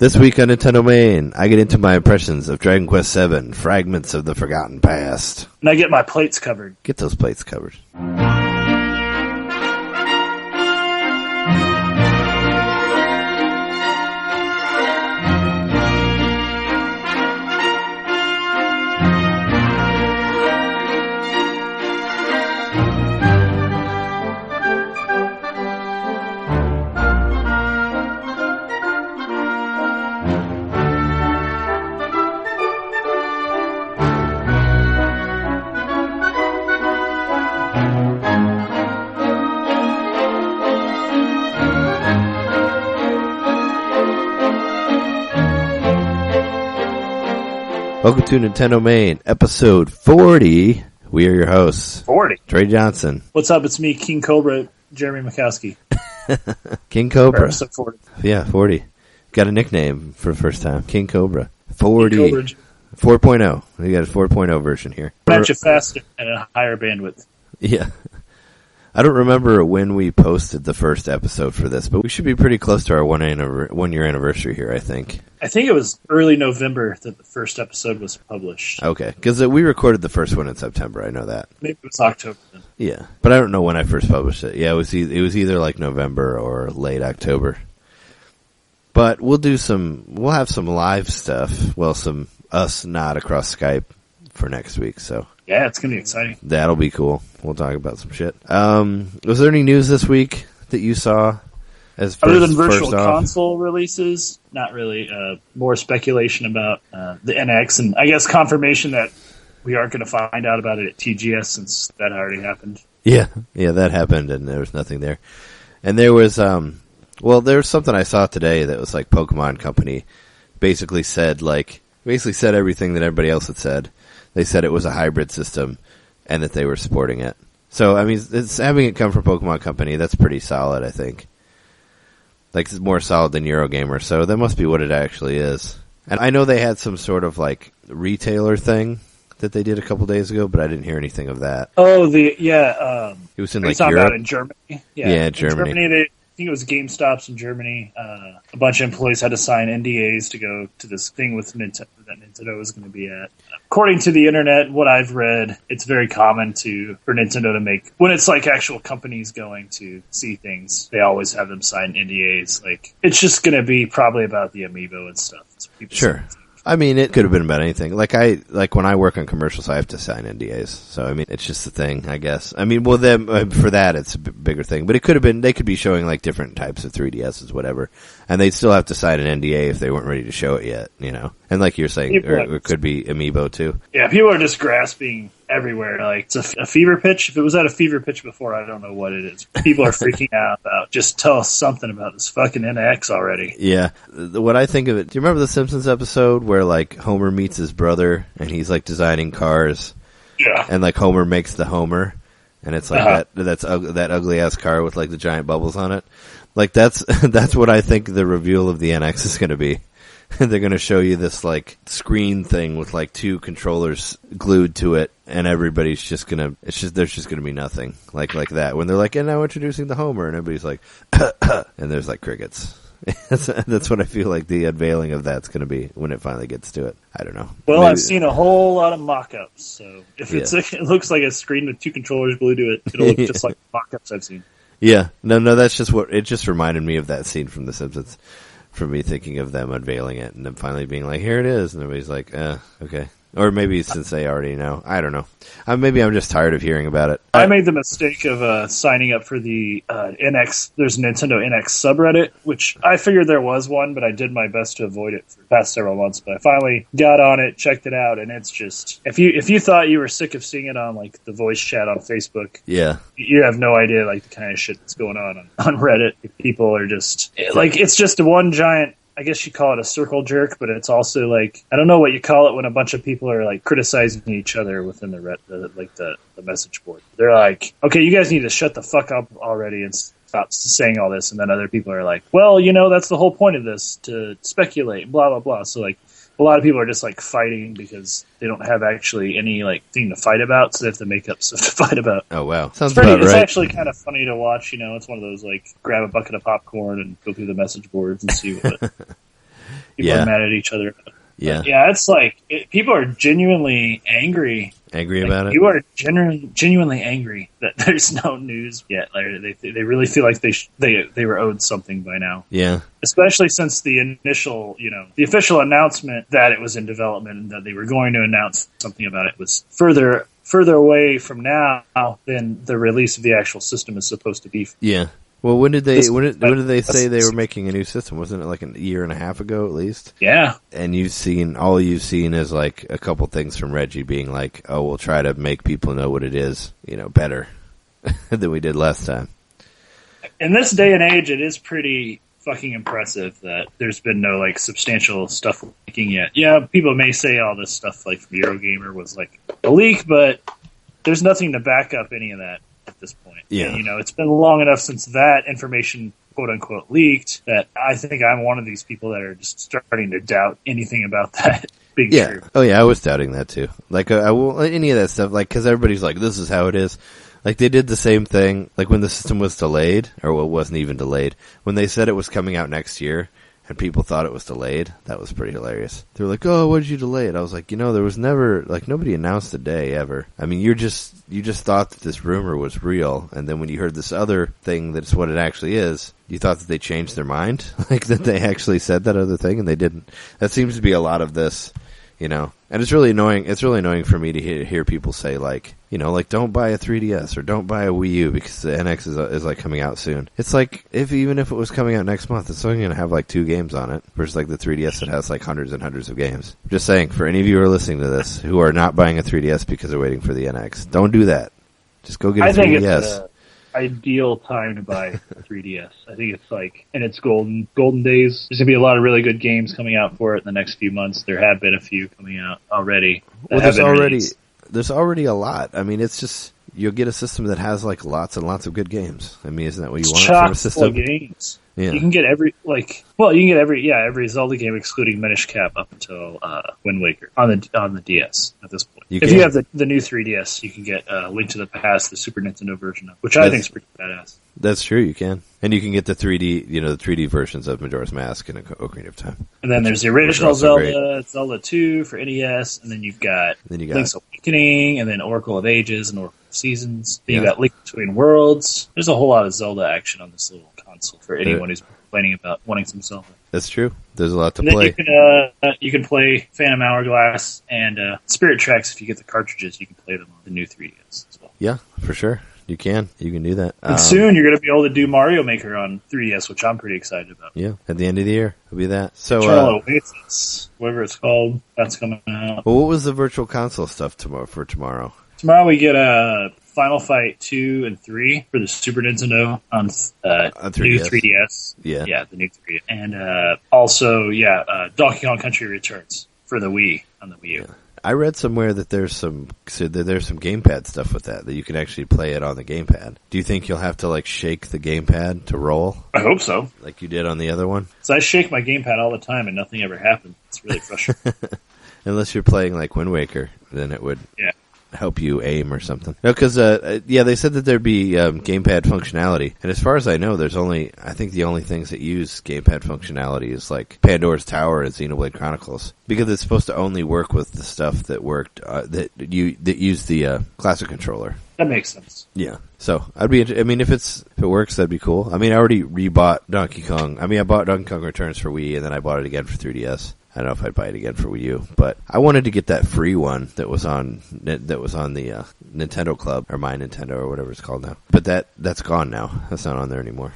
This week on NintenDomain, I get into my impressions of Dragon Quest VII, Fragments of the Forgotten Past. And I get my plates covered. Get those plates covered. Welcome to NintenDomain, episode 40. We are your hosts. 40. Trey Johnson. What's up? It's me, King Cobra, Jeremy Mikowski. King Cobra. Episode 40. Yeah, 40. Got a nickname for the first time. King Cobra. 40. King Cobra. 4.0. We got a 4.0 version here. Match it faster and a higher bandwidth. Yeah. I don't remember when we posted the first episode for this, but we should be pretty close to our 1 year anniversary here, I think. I think it was early November that the first episode was published. Okay, because we recorded the first one in September, I know that. Maybe it was October then. Yeah, but I don't know when I first published it. Yeah, it was either like November or late October. But we'll have some live stuff, some us not across Skype for next week, so. Yeah, it's going to be exciting. That'll be cool. We'll talk about some shit. Was there any news this week that you saw? Other than virtual console releases, not really. More speculation about the NX, and I guess confirmation that we aren't going to find out about it at TGS since that already happened. Yeah, that happened, and there was nothing there. And there was, there was something I saw today that was like Pokemon Company basically said everything that everybody else had said. They said it was a hybrid system and that they were supporting it. So, I mean, it's having it come from Pokemon Company, that's pretty solid, I think. Like, it's more solid than Eurogamer, so that must be what it actually is. And I know they had some sort of, like, retailer thing that they did a couple days ago, but I didn't hear anything of that. Oh, it was in, like, Europe? About in Germany? Yeah, Germany. I think it was GameStops in Germany. A bunch of employees had to sign NDAs to go to this thing with Nintendo that Nintendo was going to be at. According to the internet, what I've read, it's very common for Nintendo to make, when it's like actual companies going to see things, they always have them sign NDAs. Like, it's just going to be probably about the Amiibo and stuff. Sure. I mean, it could have been about anything. Like when I work on commercials, I have to sign NDAs. So, I mean, it's just a thing, I guess. I mean, for that, it's a bigger thing. But they could be showing like different types of 3DSs, whatever. And they'd still have to sign an NDA if they weren't ready to show it yet, you know? And like you're saying, it could be Amiibo too. Yeah, people are just grasping everywhere. Like, it's a fever pitch. If it was at a fever pitch before, I don't know what it is. People are freaking out about, just tell us something about this fucking NX already. Yeah. What I think of it, do you remember the Simpsons episode where like Homer meets his brother and he's like designing cars? Yeah. And like Homer makes the Homer and it's like that ugly ass car with like the giant bubbles on it. Like that's what I think the reveal of the NX is going to be. They're going to show you this like screen thing with like two controllers glued to it, and everybody's just going to. There's just going to be nothing like that. When they're like, and now introducing the Homer, and everybody's like, and there's like crickets. That's what I feel like the unveiling of that's going to be when it finally gets to it. I don't know. Well, I've seen a whole lot of mock-ups, so if it looks like a screen with two controllers glued to it, it'll look just like mock-ups I've seen. Yeah, no, that's just it just reminded me of that scene from The Simpsons. From me thinking of them unveiling it and then finally being like, here it is. And everybody's like, okay. Or maybe since they already know. I don't know. Maybe I'm just tired of hearing about it. I made the mistake of signing up for the NX. There's a Nintendo NX subreddit, which I figured there was one, but I did my best to avoid it for the past several months. But I finally got on it, checked it out, and it's just... If you thought you were sick of seeing it on like the voice chat on Facebook, yeah, you have no idea like the kind of shit that's going on Reddit. People are just... Like, it's just one giant... I guess you call it a circle jerk, but it's also like, I don't know what you call it when a bunch of people are like criticizing each other within the message board. They're like, okay, you guys need to shut the fuck up already and stop saying all this. And then other people are like, well, that's the whole point of this, to speculate, blah, blah, blah. So like, a lot of people are just like fighting because they don't have actually any like thing to fight about, so they have to make up stuff to fight about. Oh wow, sounds about right. It's actually kind of funny to watch. It's one of those like grab a bucket of popcorn and go through the message boards and see what People are mad at each other. Yeah. But yeah, it's like people are genuinely angry. Angry about it? You are genuinely angry that there's no news yet. Like, they really feel like they were owed something by now. Yeah. Especially since the initial, the official announcement that it was in development and that they were going to announce something about it was further away from now than the release of the actual system is supposed to be. Yeah. Well, when did they say they were making a new system? Wasn't it like a year and a half ago at least? Yeah. And all you've seen is like a couple things from Reggie being like, "Oh, we'll try to make people know what it is, better than we did last time." In this day and age, it is pretty fucking impressive that there's been no like substantial stuff leaking yet. Yeah, people may say all this stuff like from Eurogamer was like a leak, but there's nothing to back up any of that at this point. Yeah. And, it's been long enough since that information, quote unquote, leaked that I think I'm one of these people that are just starting to doubt anything about that being true. Oh yeah, I was doubting that too. Like I will any of that stuff, like because everybody's like, "This is how it is." Like they did the same thing, like when the system was delayed, or it wasn't even delayed, when they said it was coming out next year. And people thought it was delayed. That was pretty hilarious. They were like, "Oh, why did you delay it?" I was like, there was never, like, nobody announced a day ever. I mean, you just thought that this rumor was real, and then when you heard this other thing that's what it actually is, you thought that they changed their mind, like that they actually said that other thing, and they didn't. That seems to be a lot of this, And it's really annoying. It's really annoying for me to hear people say like, don't buy a 3DS or don't buy a Wii U because the NX is like coming out soon. It's like even if it was coming out next month, it's only going to have like 2 games on it versus like the 3DS that has like hundreds and hundreds of games. I'm just saying, for any of you who are listening to this who are not buying a 3DS because they're waiting for the NX, don't do that. Just go get a 3DS. I think it's ideal time to buy a 3DS. I think it's like in its golden days. There's gonna be a lot of really good games coming out for it in the next few months. There have been a few coming out already. Well, there's already a lot. I mean, it's just you'll get a system that has like lots and lots of good games. I mean, isn't that what you want from a system? Full of games. Yeah. You can get every Zelda game excluding Minish Cap up until Wind Waker on the DS at this point. If you have the new 3DS, you can get Link to the Past, the Super Nintendo version of, which I think is pretty badass. That's true, you can. And you can get the 3D, the 3D versions of Majora's Mask and Ocarina of Time. And then there's the original Zelda, Zelda 2 for NES, and then you've got Link's Awakening, and then Oracle of Ages and Oracle of Seasons. Then you got Link Between Worlds. There's a whole lot of Zelda action on this little console for anyone who's complaining about wanting some Zelda. That's true. There's a lot to play. You can play Phantom Hourglass and Spirit Tracks if you get the cartridges. You can play them on the new 3DS as well. Yeah, for sure. You can do that. And soon you're going to be able to do Mario Maker on 3DS, which I'm pretty excited about. Yeah, at the end of the year, it'll be that. So, Eternal Oasis, whatever it's called, that's coming out. Well, what was the Virtual Console stuff for tomorrow? Tomorrow we get Final Fight 2 and 3 for the Super Nintendo on 3DS. New 3DS. Yeah, the new 3DS. And also, Donkey Kong Country Returns for the Wii on the Wii U. Yeah. I read somewhere that there's some gamepad stuff with that you can actually play it on the gamepad. Do you think you'll have to like shake the gamepad to roll? I hope so. Like you did on the other one? So I shake my gamepad all the time and nothing ever happens. It's really frustrating. Unless you're playing like Wind Waker, then it would help you aim or something. No, because they said that there'd be gamepad functionality, and as far as I know, I think the only things that use gamepad functionality is like Pandora's Tower and Xenoblade Chronicles, because it's supposed to only work with the stuff that worked that used the classic controller. That makes sense. Yeah. So I'd be. I mean, if it works, that'd be cool. I mean, I already rebought Donkey Kong. I mean, I bought Donkey Kong Returns for Wii, and then I bought it again for 3DS. I don't know if I'd buy it again for Wii U, but I wanted to get that free one that was on the Nintendo Club, or My Nintendo, or whatever it's called now. But that's gone now. That's not on there anymore.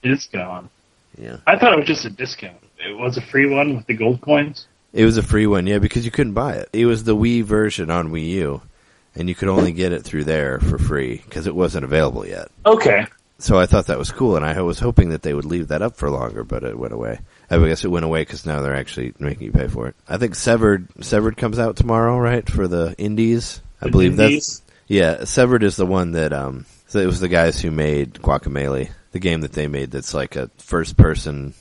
It's gone. Yeah. I thought it was just a discount. It was a free one with the gold coins? It was a free one, yeah, because you couldn't buy it. It was the Wii version on Wii U, and you could only get it through there for free, because it wasn't available yet. Okay. So I thought that was cool, and I was hoping that they would leave that up for longer, but it went away. I guess it went away because now they're actually making you pay for it. I think Severed comes out tomorrow, right, for the indies? I believe that's... Yeah, Severed is the one that, so it was the guys who made Guacamelee, the game that they made that's like a first-person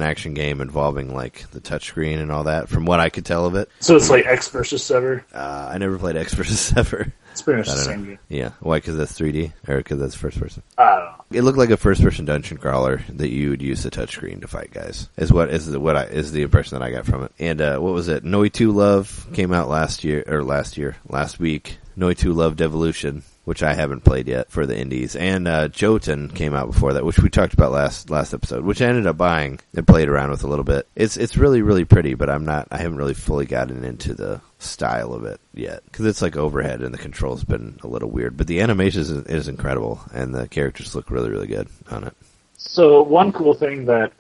action game involving like the touchscreen and all that, from what I could tell of it. So it's like X versus Sever? I never played X versus Sever. It's pretty much the same game. Yeah. Why? Because that's 3D? Or because that's first person? I don't know. It looked like a first-person dungeon crawler that you would use the touchscreen to fight guys. Is the impression that I got from it. And what was it? Noi 2 Love came out last week. Noi 2 Love Devolution, which I haven't played yet for the indies. And Jotun came out before that, which we talked about last episode, which I ended up buying and played around with a little bit. It's really, really pretty, but I haven't really fully gotten into the style of it yet. Because it's like overhead and the control's been a little weird. But the animation is incredible, and the characters look really, really good on it. So one cool thing that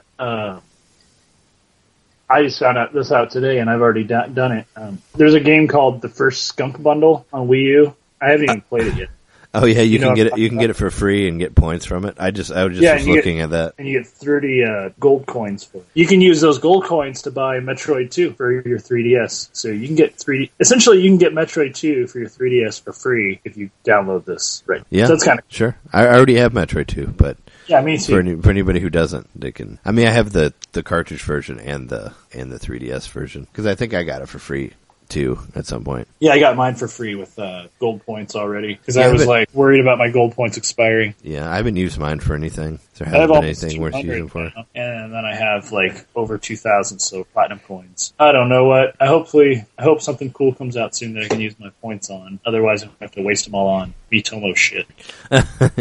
I just found this out today, and I've already done it. There's a game called The First Skunk Bundle on Wii U. I haven't even played it yet. Oh yeah, you can get it. You can get it for free and get points from it. I was just looking at that, and you get 30 gold coins for it. You can use those gold coins to buy Metroid 2 for your 3DS. So you can get Essentially, you can get Metroid 2 for your 3DS for free if you download this. Right? Yeah, so that's kind of sure. I already have Metroid 2, but yeah, me too. For anybody who doesn't, they can. I mean, I have the cartridge version and the 3DS version because I think I got it for free too at some point. Yeah, I got mine for free with gold points already because I was worried about my gold points expiring. Yeah, I haven't used mine for anything. There hasn't been anything worth using for. And then I have over 2,000 platinum coins. I don't know what. I hope something cool comes out soon that I can use my points on. Otherwise, I have to waste them all on Miitomo shit.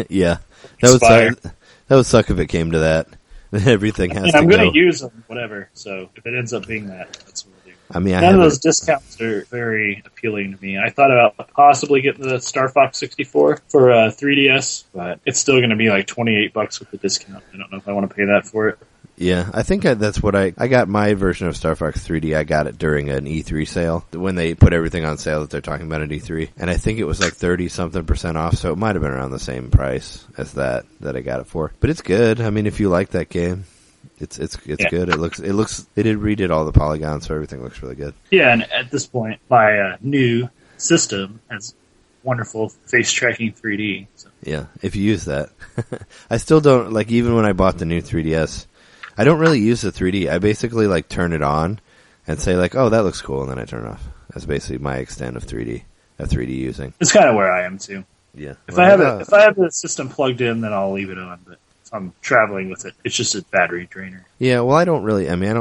Yeah, that would suck if it came to that. Everything has to go. I'm going to use them, whatever. So if it ends up being that, that's what. I mean, none of those discounts are very appealing to me. I thought about possibly getting the Star Fox 64 for 3DS, but it's still going to be like $28 with the discount. I don't know if I want to pay that for it. Yeah, I think that's what I got my version of Star Fox 3D. I got it during an E3 sale when they put everything on sale that they're talking about at E3, and I think it was like 30-something% off, so it might have been around the same price as that I got it for. But it's good. I mean, if you like that game. It's good. They did redid all the polygons, so everything looks really good. Yeah, and at this point, my new system has wonderful face tracking 3D. So. Yeah, if you use that. I still don't, even when I bought the new 3DS, I don't really use the 3D. I basically, turn it on and say, oh, that looks cool, and then I turn it off. That's basically my extent of 3D using. It's kind of where I am, too. Yeah. If I have the system plugged in, then I'll leave it on, but if I'm traveling with it, it's just a battery drainer. Yeah, well, I don't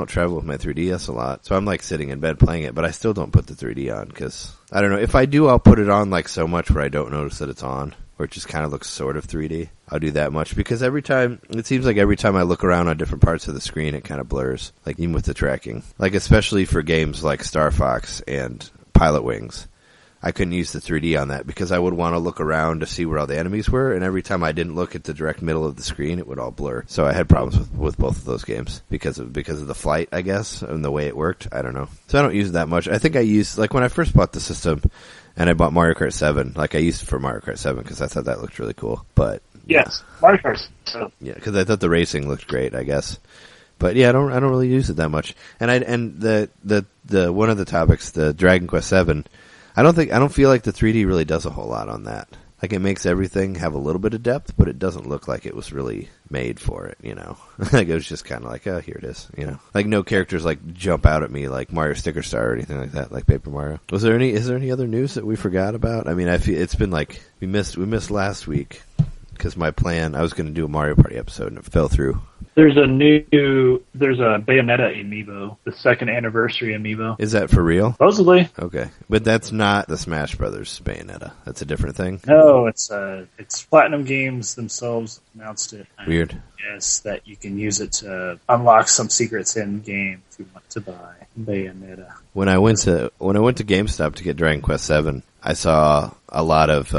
travel with my 3DS a lot, so I'm sitting in bed playing it, but I still don't put the 3D on, because, I don't know, if I do, I'll put it on so much where I don't notice that it's on, or it just kind of looks sort of 3D. I'll do that much, because it seems like every time I look around on different parts of the screen, it kind of blurs, even with the tracking. Especially for games like Star Fox and Pilot Wings. I couldn't use the 3D on that because I would want to look around to see where all the enemies were, and every time I didn't look at the direct middle of the screen, it would all blur. So I had problems with both of those games because of the flight, I guess, and the way it worked. I don't know. So I don't use it that much. I think I used, when I first bought the system and I bought Mario Kart 7, I used it for Mario Kart 7 because I thought that looked really cool. But yes, Mario Kart 7. Yeah, because I thought the racing looked great, I guess. But yeah, I don't really use it that much. And the one of the topics, the Dragon Quest 7. I don't feel like the 3D really does a whole lot on that. It makes everything have a little bit of depth, but it doesn't look like it was really made for it, it was just kind of oh, here it is, no characters jump out at me like Mario Sticker Star or anything like that, like Paper Mario. Is there any other news that we forgot about? I mean, I feel it's been we missed last week because my plan, I was going to do a Mario Party episode and it fell through. There's a Bayonetta amiibo, the second anniversary amiibo. Is that for real? Supposedly. Okay. But that's not the Smash Brothers Bayonetta. That's a different thing? No, it's Platinum Games themselves announced it. Weird. Yes, that you can use it to unlock some secrets in game if you want to buy Bayonetta. When I went to GameStop to get Dragon Quest 7, I saw a lot of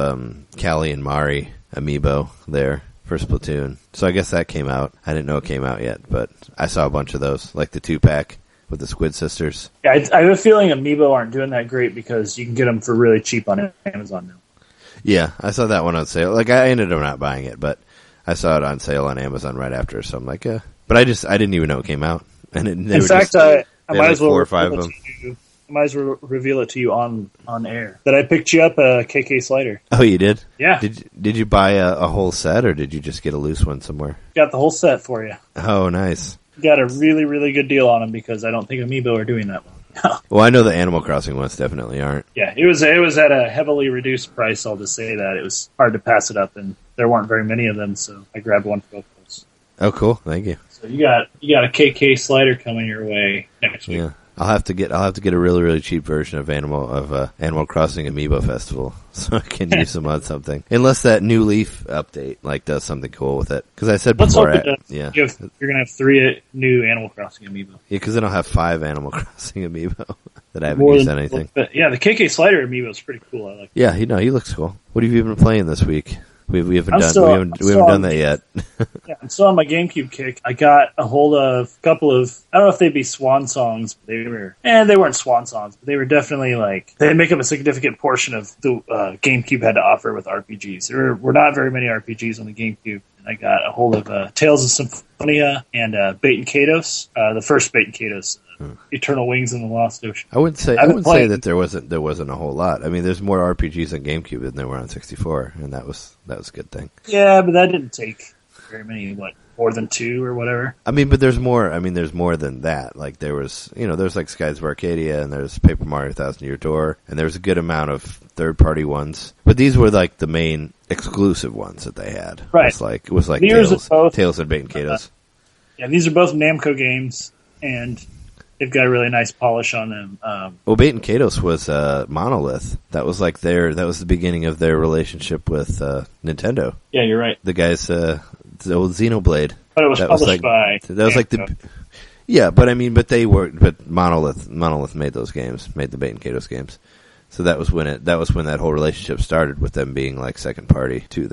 Callie and Mari amiibo there. For Splatoon. So I guess that came out. I didn't know it came out yet, but I saw a bunch of those, like the 2-pack with the Squid Sisters. Yeah, I have a feeling Amiibo aren't doing that great because you can get them for really cheap on Amazon now. Yeah, I saw that one on sale. I ended up not buying it, but I saw it on sale on Amazon right after, so I'm yeah. But I didn't even know it came out. And in fact, I might as well 4 or 5 of them. I might as well reveal it to you on air. That I picked you up a KK slider. Oh, you did? Yeah. Did you buy a whole set, or did you just get a loose one somewhere? Got the whole set for you. Oh, nice. Got a really, really good deal on them because I don't think Amiibo are doing that well. Well, I know the Animal Crossing ones definitely aren't. Yeah, it was at a heavily reduced price. I'll just say that it was hard to pass it up, and there weren't very many of them, so I grabbed one for both of those. Oh, cool! Thank you. So you got a KK slider coming your way next week. Yeah, I'll have to get a really, really cheap version of Animal Crossing Amiibo Festival, so I can use them on something. Unless that new Leaf update does something cool with it. Because I said before, you're gonna have 3 new Animal Crossing Amiibo. Yeah, because then I'll have 5 Animal Crossing Amiibo that I haven't used anything. But yeah, the KK slider Amiibo is pretty cool. I like. Yeah, he looks cool. What have you been playing this week? We haven't done that yet. Yeah, I'm still on my GameCube kick. I got a hold of a couple of, I don't know if they'd be swan songs, but they weren't swan songs, but they were definitely they make up a significant portion of the GameCube had to offer with RPGs. There were not very many RPGs on the GameCube. I got a hold of Tales of Symphonia and Bait and Kados, the first Bait and Kados, Eternal Wings in the Lost Ocean. I wouldn't say that there wasn't a whole lot. I mean, there's more RPGs on GameCube than there were on 64, and that was a good thing. Yeah, but that didn't take very many. More than 2 or whatever. I mean, but there's more. I mean, there's more than that. Like there was, there's like Skies of Arcadia, and there's Paper Mario Thousand Year Door, and there's a good amount of third-party ones. But these were like the main exclusive ones that they had. Right. It was like Tales and Bait and Kados. Yeah, these are both Namco games, and they've got a really nice polish on them. Well, Bait and Kados was Monolith. That was that was the beginning of their relationship with Nintendo. Yeah, you're right. The guys, the old Xenoblade. But it was published by Namco. Yeah, but Monolith made those games, made the Bait and Kados games. So that was when that whole relationship started with them being like second party to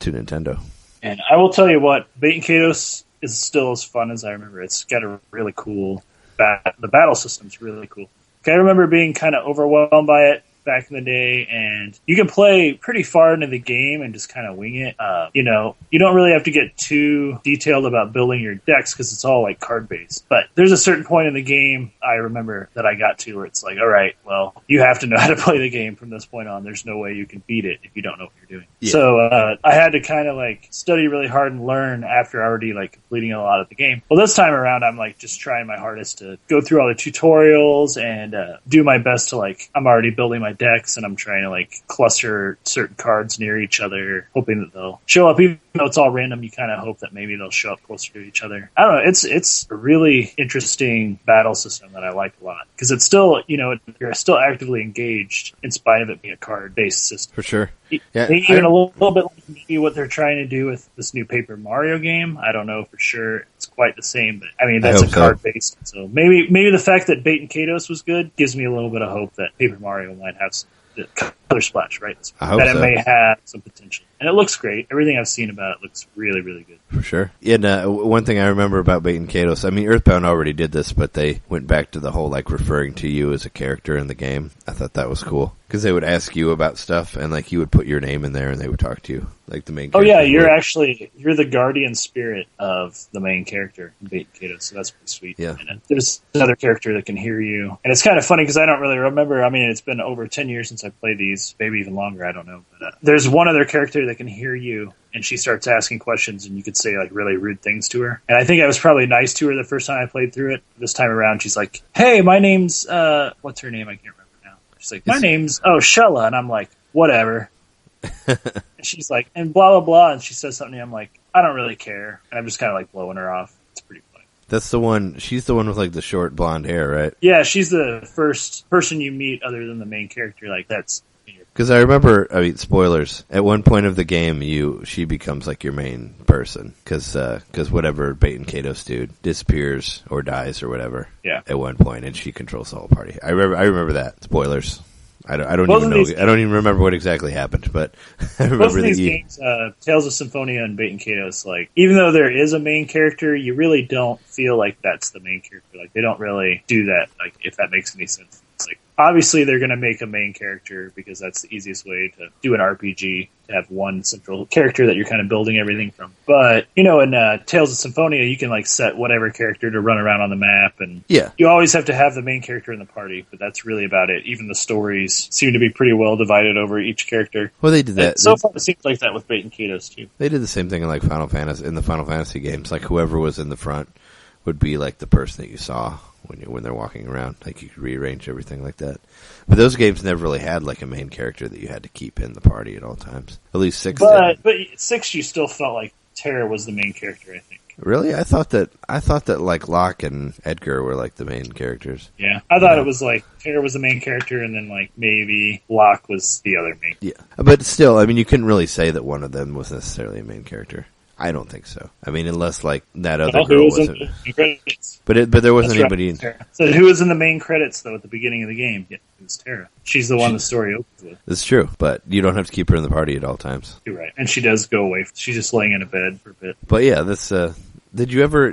Nintendo. And I will tell you what, Bait and Kados is still as fun as I remember. It's got a really cool the battle system's really cool. I remember being kind of overwhelmed by it back in the day, and you can play pretty far into the game and just kind of wing it. You don't really have to get too detailed about building your decks because it's all like card based. But there's a certain point in the game I remember that I got to where it's like, all right, well, you have to know how to play the game from this point on. There's no way you can beat it if you don't know what you're doing. Yeah. So I had to kind of study really hard and learn after already completing a lot of the game. Well, this time around, I'm just trying my hardest to go through all the tutorials and do my best to I'm already building my decks, and I'm trying to cluster certain cards near each other, hoping that they'll show up. Even though it's all random, you kind of hope that maybe they'll show up closer to each other. I don't know. It's a really interesting battle system that I like a lot because it's still, you're still actively engaged in spite of it being a card-based system. For sure. Yeah, even a little bit like maybe what they're trying to do with this new Paper Mario game. I don't know for sure it's quite the same, but I mean that's a card-based. So maybe the fact that Bait and Kados was good gives me a little bit of hope that Paper Mario might have some color splash, right? I hope that it may have some potential. And it looks great. Everything I've seen about it looks really, really good. For sure. Yeah, one thing I remember about Bait and Kados, I mean, Earthbound already did this, but they went back to the whole, referring to you as a character in the game. I thought that was cool. Because they would ask you about stuff, and, you would put your name in there, and they would talk to you, the main character. Oh, yeah, you're the guardian spirit of the main character in Bait and Kados, so that's pretty sweet. Yeah. And there's another character that can hear you. And it's kind of funny, because I don't really remember. I mean, it's been over 10 years since I played these, maybe even longer, I don't know. But there's one other character that can hear you, and she starts asking questions, and you could say, really rude things to her. And I think I was probably nice to her the first time I played through it. This time around, she's like, hey, my name's, what's her name? I can't remember now. She's like, my name's, Shella. And I'm like, whatever. And she's like, and blah, blah, blah. And she says something, and I'm like, I don't really care. And I'm just kind of, blowing her off. It's pretty funny. That's the one, she's the one with, the short blonde hair, right? Yeah, she's the first person you meet other than the main character. That's... Because I remember, spoilers, at one point of the game, she becomes, your main person. Because whatever Bait and Kados dude disappears or dies or whatever. Yeah. At one point, and she controls the whole party. I remember that. Spoilers. I don't even know. I don't even remember what exactly happened, but I remember both of these games, Tales of Symphonia and Bait and Kados, even though there is a main character, you really don't feel like that's the main character. They don't really do that, if that makes any sense. It's obviously they're going to make a main character because that's the easiest way to do an RPG, to have one central character that you're kind of building everything from. But, in Tales of Symphonia, you can set whatever character to run around on the map, and yeah, you always have to have the main character in the party, but that's really about it. Even the stories seem to be pretty well divided over each character. Well, they did that. And so far, it seems like that with Bait and Kados, too. They did the same thing in the Final Fantasy games. Whoever was in the front would be the person that you saw when they're walking around. Like you could rearrange everything like that. But those games never really had like a main character that you had to keep in the party at all times. At least 6 did. But 6 you still felt like Tara was the main character, I think. Really? I thought that like Locke and Edgar were like the main characters. Yeah. I thought it was like Tara was the main character and then like maybe Locke was the other main. Yeah. But still, I mean, you couldn't really say that one of them was necessarily a main character. I don't think so. I mean, unless like that other girl wasn't. In credits. But there wasn't anybody. So who was in the main credits though at the beginning of the game? Yeah, it was Tara. She's the one the story opens with. It's true, but you don't have to keep her in the party at all times. You're right, and she does go away. She's just laying in a bed for a bit. But yeah, this. Did you ever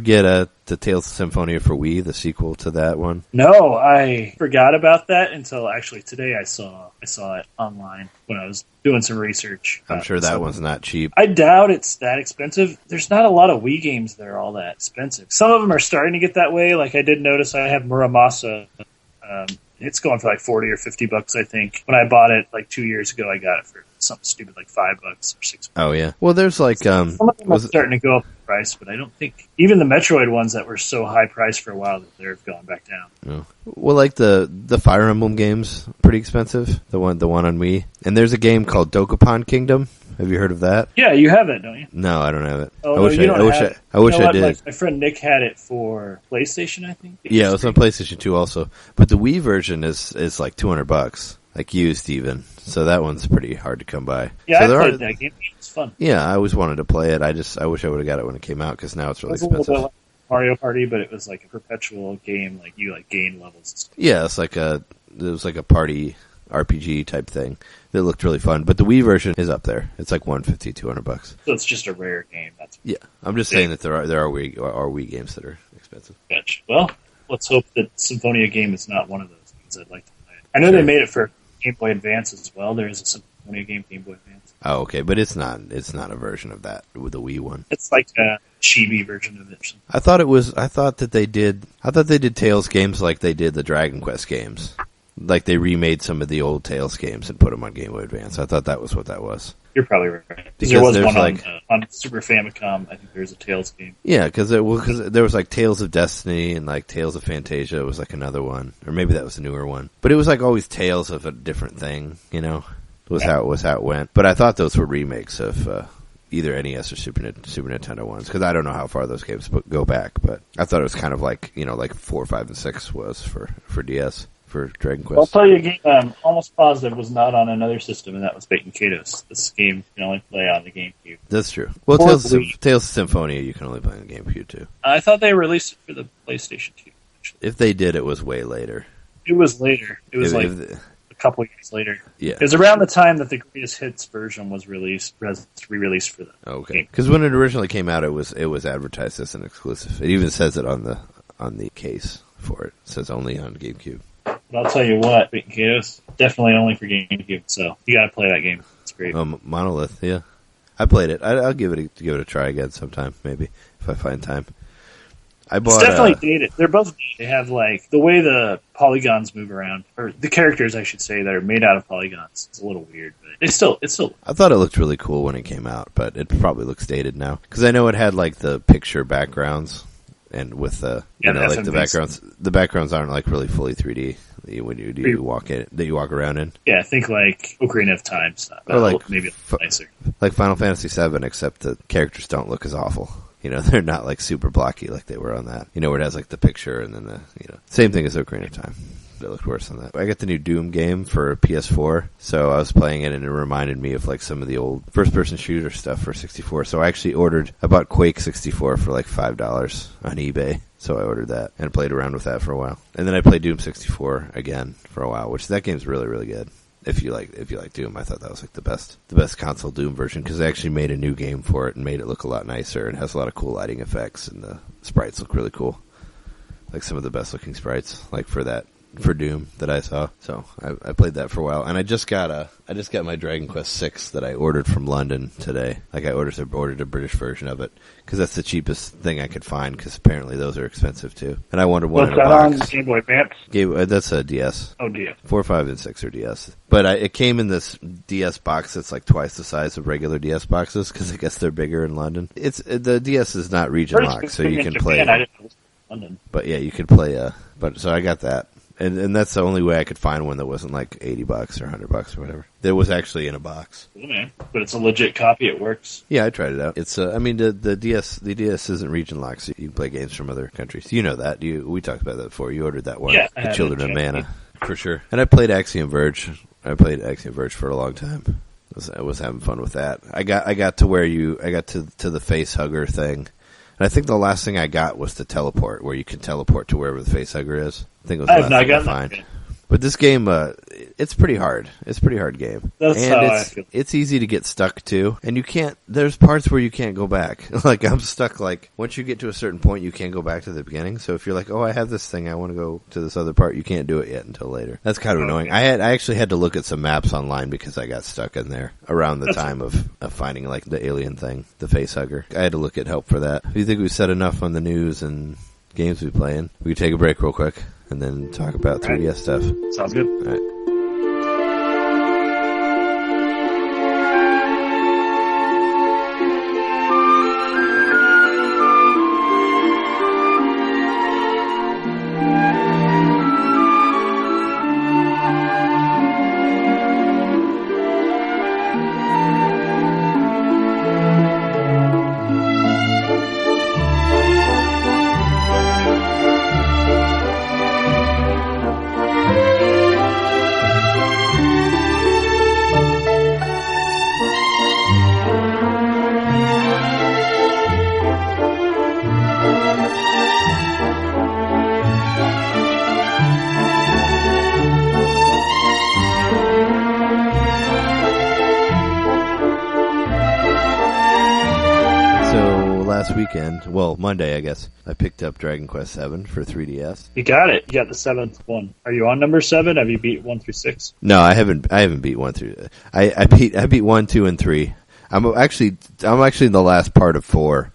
get the Tales of Symphonia for Wii, the sequel to that one? No, I forgot about that until actually today I saw it online when I was doing some research. I'm sure that one's not cheap. I doubt it's that expensive. There's not a lot of Wii games that are all that expensive. Some of them are starting to get that way. Like I did notice I have Muramasa. It's going for like $40 or $50, I think. When I bought it like 2 years ago, I got it for something stupid like $5 or $6. Oh yeah. Well, there's like some of them are starting to go up in price, but I don't think even the Metroid ones that were so high priced for a while that they've gone back down. No. Well, like the Fire Emblem games, pretty expensive. The one on Wii, and there's a game called Dokapon Kingdom. Have you heard of that? Yeah, you have it, don't you? No, I don't have it. Oh, I wish I did. My friend Nick had it for PlayStation, I think. Yeah, it was on PlayStation 2 also. But the Wii version is like $200, like used even. So that one's pretty hard to come by. Yeah, so I played that game. It's fun. Yeah, I always wanted to play it. I wish I would have got it when it came out because now it's really expensive. A little bit like Mario Party, but it was like a perpetual game. Like you like gain levels. And stuff. Yeah, it was like a party RPG type thing that looked really fun. But the Wii version is up there. It's like $150, $200. So it's just a rare game. Yeah, I'm just saying that there are Wii games that are expensive. Gotcha. Well, let's hope that Symphonia game is not one of those games I'd like to play. I know they made it for Game Boy Advance as well. There is a Symphonia game, Game Boy Advance. Oh, okay, but it's not a version of that with the Wii one. It's like a chibi version of it. I thought that they did Tales games like they did the Dragon Quest games. Like they remade some of the old Tales games and put them on Game Boy Advance. I thought that was what that was. You're probably right. Because there was one on Super Famicom. I think there's a Tales game. Yeah, because there was like Tales of Destiny and like Tales of Fantasia was like another one, or maybe that was a newer one. But it was like always Tales of a different thing, you know. How it went. But I thought those were remakes of either NES or Super Nintendo ones because I don't know how far those games go back. But I thought it was kind of like like 4, 5, and 6 was for DS. For Dragon Quest. I'll tell you a game I'm almost positive was not on another system, and that was Bait and Kados. This game you can only play on the GameCube. That's true. Well, Tales of Symphonia you can only play on the GameCube too. I thought they released it for the PlayStation 2. Actually. If they did, it was way later. It was later. It was a couple years later. Yeah. It was around the time that the Greatest Hits version was re-released for the Okay. Because when it originally came out, it was advertised as an exclusive. It even says it on the case for it. It says only on GameCube. But I'll tell you what, Bait and Kados, definitely only for GameCube, so you gotta play that game. It's great. Monolith, yeah. I played it. I'll give it a try again sometime, maybe, if I find time. It's definitely dated. They're both dated. They have, like, the way the polygons move around, or the characters, I should say, that are made out of polygons. It's a little weird, but it's still... I thought it looked really cool when it came out, but it probably looks dated now. Because I know it had, like, the picture backgrounds, and with the backgrounds aren't, like, really fully 3D. When you walk around in. Yeah, I think like Ocarina of Time stuff. Or like maybe nicer. Like Final Fantasy VII, except the characters don't look as awful. They're not like super blocky like they were on that. Where it has like the picture and then the same thing as Ocarina of Time. It looked worse than that. I got the new Doom game for PS4, so I was playing it and it reminded me of like some of the old first-person shooter stuff for 64. So I actually I bought Quake 64 for like $5 on eBay. So I ordered that and played around with that for a while. And then I played Doom 64 again for a while, which that game's really, really good. If you like Doom, I thought that was like the best console Doom version because they actually made a new game for it and made it look a lot nicer and has a lot of cool lighting effects and the sprites look really cool. Like some of the best looking sprites, like for Doom that I saw. So I played that for a while, and I just got my Dragon Quest 6 that I ordered from London today. Like I ordered a British version of it because that's the cheapest thing I could find. Because apparently those are expensive too. And I wanted one in a box. What's that on Game Boy Advance? That's a DS. Oh, DS. 4, 5, and 6 are DS. But it came in this DS box that's like twice the size of regular DS boxes because I guess they're bigger in London. The DS is not region locked, so you can play. London. But yeah, you could play. But so I got that, and that's the only way I could find one that wasn't like $80 or $100 or whatever. That was actually in a box. Cool, man. But it's a legit copy. It works. Yeah, I tried it out. It's. I mean, the DS isn't region locked, so you can play games from other countries. You know that. We talked about that before. You ordered that one. Yeah, The Children of Mana, for sure. And I played Axiom Verge. I played Axiom Verge for a long time. I was having fun with that. I got to where I got to the face hugger thing. And I think the last thing I got was the teleport, where you can teleport to wherever the face hugger is. I think it was the last thing I find. But this game, it's pretty hard. It's a pretty hard game. That's and how I feel. It's easy to get stuck too. And there's parts where you can't go back. Like, I'm stuck, like, once you get to a certain point, you can't go back to the beginning. So if you're like, oh, I have this thing, I want to go to this other part, you can't do it yet until later. That's kind of annoying. I actually had to look at some maps online because I got stuck in there around the time of finding, like, the alien thing, the face hugger. I had to look at help for that. Do you think we've said enough on the news and games we're playing? We could take a break real quick and then talk about 3DS stuff. Sounds good. All right. Monday, I guess, I picked up Dragon Quest VII for 3DS. You got it. You got the 7th one. Are you on number 7? Have you beat 1 through 6? No, I haven't beat 1 through. I beat 1, 2, and 3. I'm actually in the last part of 4,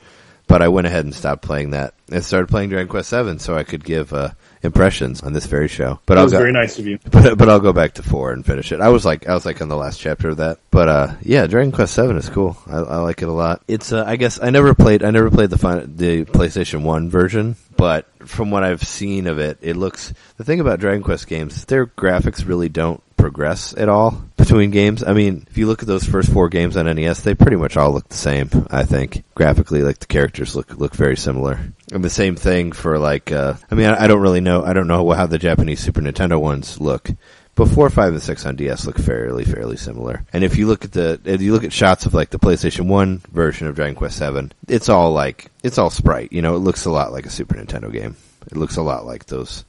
but I went ahead and stopped playing that and started playing Dragon Quest VII so I could give impressions on this very show. But that was very nice of you. But I'll go back to 4 and finish it. I was like on the last chapter of that. But yeah, Dragon Quest VII is cool. I like it a lot. It's I guess I never played the PlayStation 1 version, but from what I've seen of it, the thing about Dragon Quest games, their graphics really don't progress at all between games. I mean, if you look at those first 4 games on NES, they pretty much all look the same, I think. Graphically, like, the characters look very similar. And the same thing for, like, I don't really know, I don't know how the Japanese Super Nintendo ones look. But 4, 5, and 6 on DS look fairly similar. And if you look at shots of, like, the PlayStation 1 version of Dragon Quest VII, it's all sprite. You know, it looks a lot like a Super Nintendo game. It looks a lot like those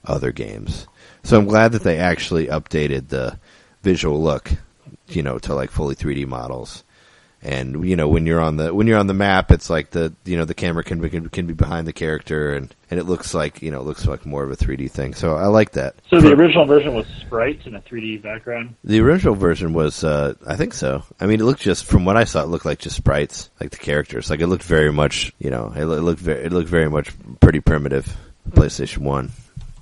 other games. So I'm glad that they actually updated the visual look, you know, to like fully 3D models. And you know, when you're on the map, it's like the camera can be behind the character, and it looks like more of a 3D thing. So I like that. So the original version was sprites in a 3D background. The original version was, I think so. I mean, it looked from what I saw, it looked like just sprites, like the characters. Like it looked very much, it looked very much pretty primitive. PlayStation 1.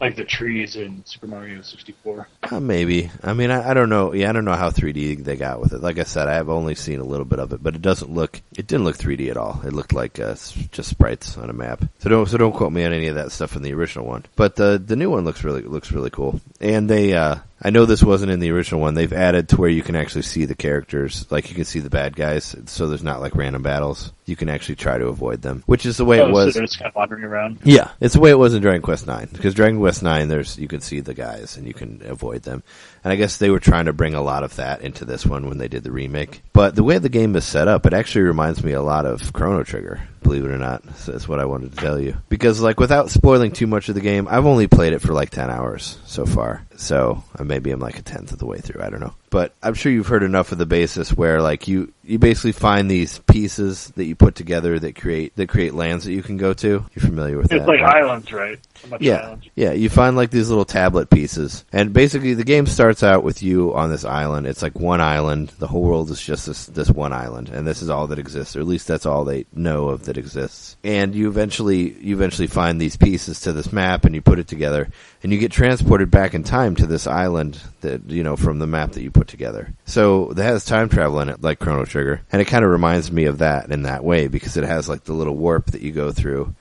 Like the trees in Super Mario 64. Maybe. I mean, I don't know. Yeah, I don't know how 3D they got with it. Like I said, I have only seen a little bit of it, but it didn't look 3D at all. It looked like just sprites on a map. So don't quote me on any of that stuff from the original one. But the new one looks really cool. And they, I know this wasn't in the original one. They've added to where you can actually see the characters. Like, you can see the bad guys, so there's not, like, random battles. You can actually try to avoid them, which is the way it was. So they're just kind of wandering around? Yeah, it's the way it was in Dragon Quest IX. Because Dragon Quest IX, you can see the guys, and you can avoid them. And I guess they were trying to bring a lot of that into this one when they did the remake. But the way the game is set up, it actually reminds me a lot of Chrono Trigger, believe it or not. So that's what I wanted to tell you. Because, like, without spoiling too much of the game, I've only played it for, like, 10 hours so far. So maybe I'm like a tenth of the way through. I don't know. But I'm sure you've heard enough of the basis where, like, you basically find these pieces that you put together that create lands that you can go to. You're familiar with that? It's like islands, right? Islands. Yeah. You find, like, these little tablet pieces. And basically the game starts out with you on this island. It's like one island. The whole world is just this one island. And this is all that exists. Or at least that's all they know of that exists. And you eventually find these pieces to this map and you put it together. And you get transported back in time to this island that, from the map that you put together. So that has time travel in it, like Chrono Trigger. And it kind of reminds me of that in that way, because it has, like, the little warp that you go through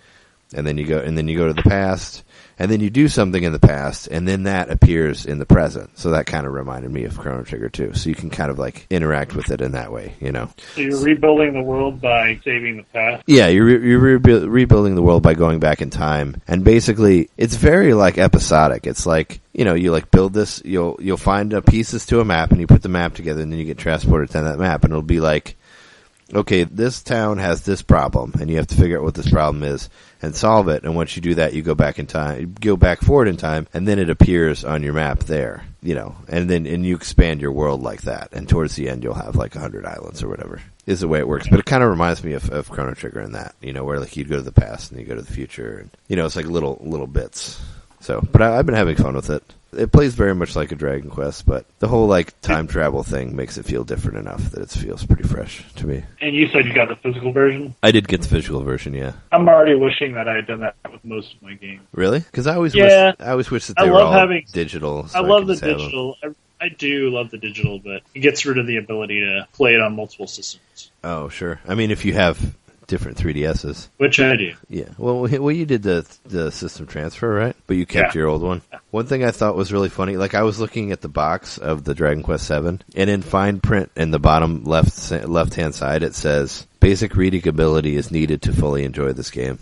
and then you go to the past, and then you do something in the past, and then that appears in the present. So that kind of reminded me of Chrono Trigger too. So you can kind of like interact with it in that way, you know. So you're rebuilding the world by saving the past? Yeah, you're rebuilding the world by going back in time. And basically, it's very like episodic. It's like, you know, you like build this, you'll find pieces to a map, and you put the map together, and then you get transported to that map, and it'll be like, okay, this town has this problem, and you have to figure out what this problem is and solve it. And once you do that, you go back in time, go back forward in time, and then it appears on your map there, you know, and you expand your world like that. And towards the end, you'll have like 100 islands or whatever is the way it works. But it kind of reminds me of Chrono Trigger in that, you know, where like you'd go to the past and you go to the future, and you know, it's like little bits. So, but I've been having fun with it. It plays very much like a Dragon Quest, but the whole like time travel thing makes it feel different enough that it feels pretty fresh to me. And you said you got the physical version? I did get the physical version, yeah. I'm already wishing that I had done that with most of my games. Really? Because I always wish that they were all digital. So I love the digital. I do love the digital, but it gets rid of the ability to play it on multiple systems. Oh, sure. I mean, if you have different 3DSs. Which I do. Yeah. Well, you did the system transfer, right? But you kept your old one. One thing I thought was really funny, like I was looking at the box of the Dragon Quest 7, and in fine print in the bottom left-hand side, it says, basic reading ability is needed to fully enjoy this game.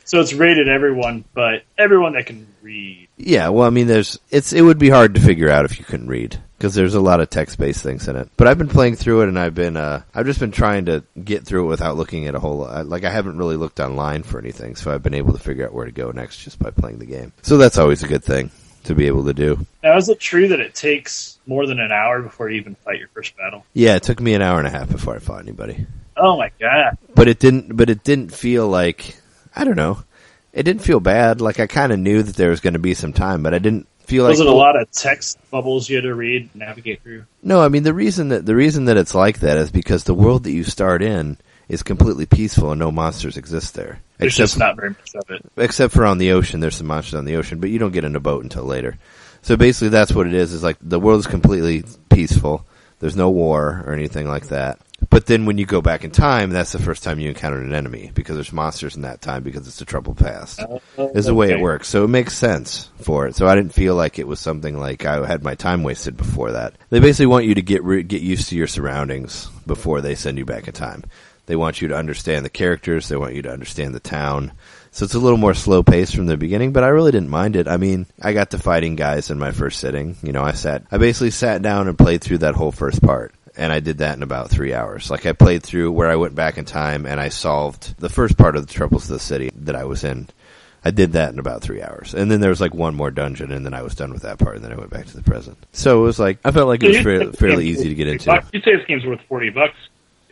So it's rated everyone, but everyone that can read. Yeah, well, I mean, it would be hard to figure out if you couldn't read, because there's a lot of text-based things in it. But I've been playing through it, and I've just been trying to get through it without looking at a whole lot. Like, I haven't really looked online for anything, so I've been able to figure out where to go next just by playing the game. So that's always a good thing to be able to do. Now, is it true that it takes more than an hour before you even fight your first battle? Yeah, it took me an hour and a half before I fought anybody. Oh my god. But it didn't feel like, I don't know, it didn't feel bad. Like, I kind of knew that there was going to be some time, but I didn't feel like... Was it a lot of text bubbles you had to read, navigate through? No, I mean, the reason that it's like that is because the world that you start in is completely peaceful and no monsters exist there. There's just not very much of it. Except for on the ocean, there's some monsters on the ocean, but you don't get in a boat until later. So basically that's what it is like the world is completely peaceful. There's no war or anything like that. But then when you go back in time, that's the first time you encounter an enemy, because there's monsters in that time because it's a troubled past. Is the way it works. So it makes sense for it. So I didn't feel like it was something like I had my time wasted before that. They basically want you to get used to your surroundings before they send you back in time. They want you to understand the characters. They want you to understand the town. So it's a little more slow paced from the beginning, but I really didn't mind it. I mean, I got to fighting guys in my first sitting. You know, I basically sat down and played through that whole first part. And I did that in about 3 hours. Like, I played through where I went back in time and I solved the first part of the troubles of the city that I was in. I did that in about 3 hours. And then there was like one more dungeon, and then I was done with that part, and then I went back to the present. So it was like, I felt like it was fairly easy to get into. You'd say this game's worth $40.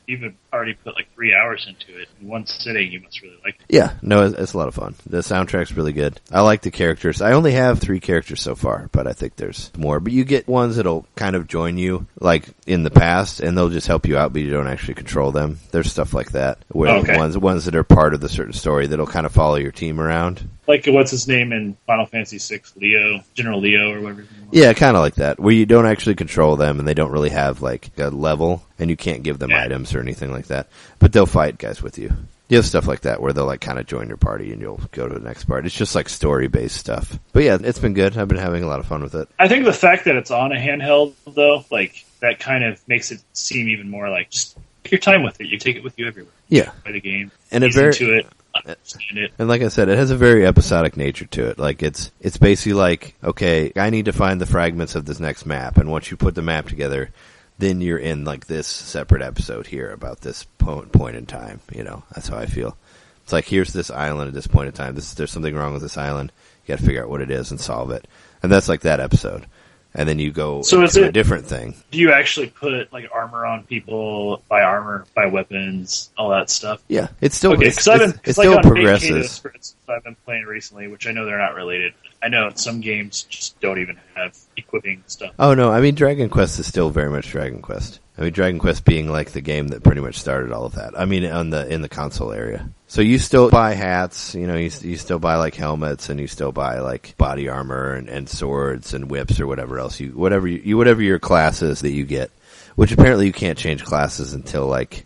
You've already put like 3 hours into it in one sitting. You must really like it. Yeah, no, it's a lot of fun. The soundtrack's really good. I like the characters. I only have 3 characters so far, but I think there's more. But you get ones that'll kind of join you, like in the past, and they'll just help you out, but you don't actually control them. There's stuff like that, where ones that are part of the certain story that'll kind of follow your team around. Like, what's his name in Final Fantasy VI? General Leo, or whatever. Yeah, kind of like that, where you don't actually control them, and they don't really have, like, a level, and you can't give them items or anything like that. But they'll fight guys with you. You have stuff like that, where they'll, like, kind of join your party, and you'll go to the next part. It's just, like, story-based stuff. But yeah, it's been good. I've been having a lot of fun with it. I think the fact that it's on a handheld, though, like, that kind of makes it seem even more like, just take your time with it. You take it with you everywhere. Yeah. Play the game. And into it. Understand it. And like I said, it has a very episodic nature to it. Like, it's basically like, okay, I need to find the fragments of this next map, and once you put the map together, then you're in like this separate episode here about this point in time. You know, that's how I feel. It's like, here's this island at this point in time. There's something wrong with this island. You got to figure out what it is and solve it. And that's like that episode. And then you go into a different thing. Do you actually put like armor on people, buy weapons, all that stuff? Yeah, it's still okay. It still progresses. For instance, I've been playing recently, which I know they're not related. I know some games just don't even have equipping stuff. Oh no, I mean Dragon Quest is still very much Dragon Quest. I mean Dragon Quest being like the game that pretty much started all of that. I mean in the console area. So you still buy hats, you know, you still buy like helmets, and you still buy like body armor and swords and whips or whatever else whatever your classes that you get. Which apparently you can't change classes until like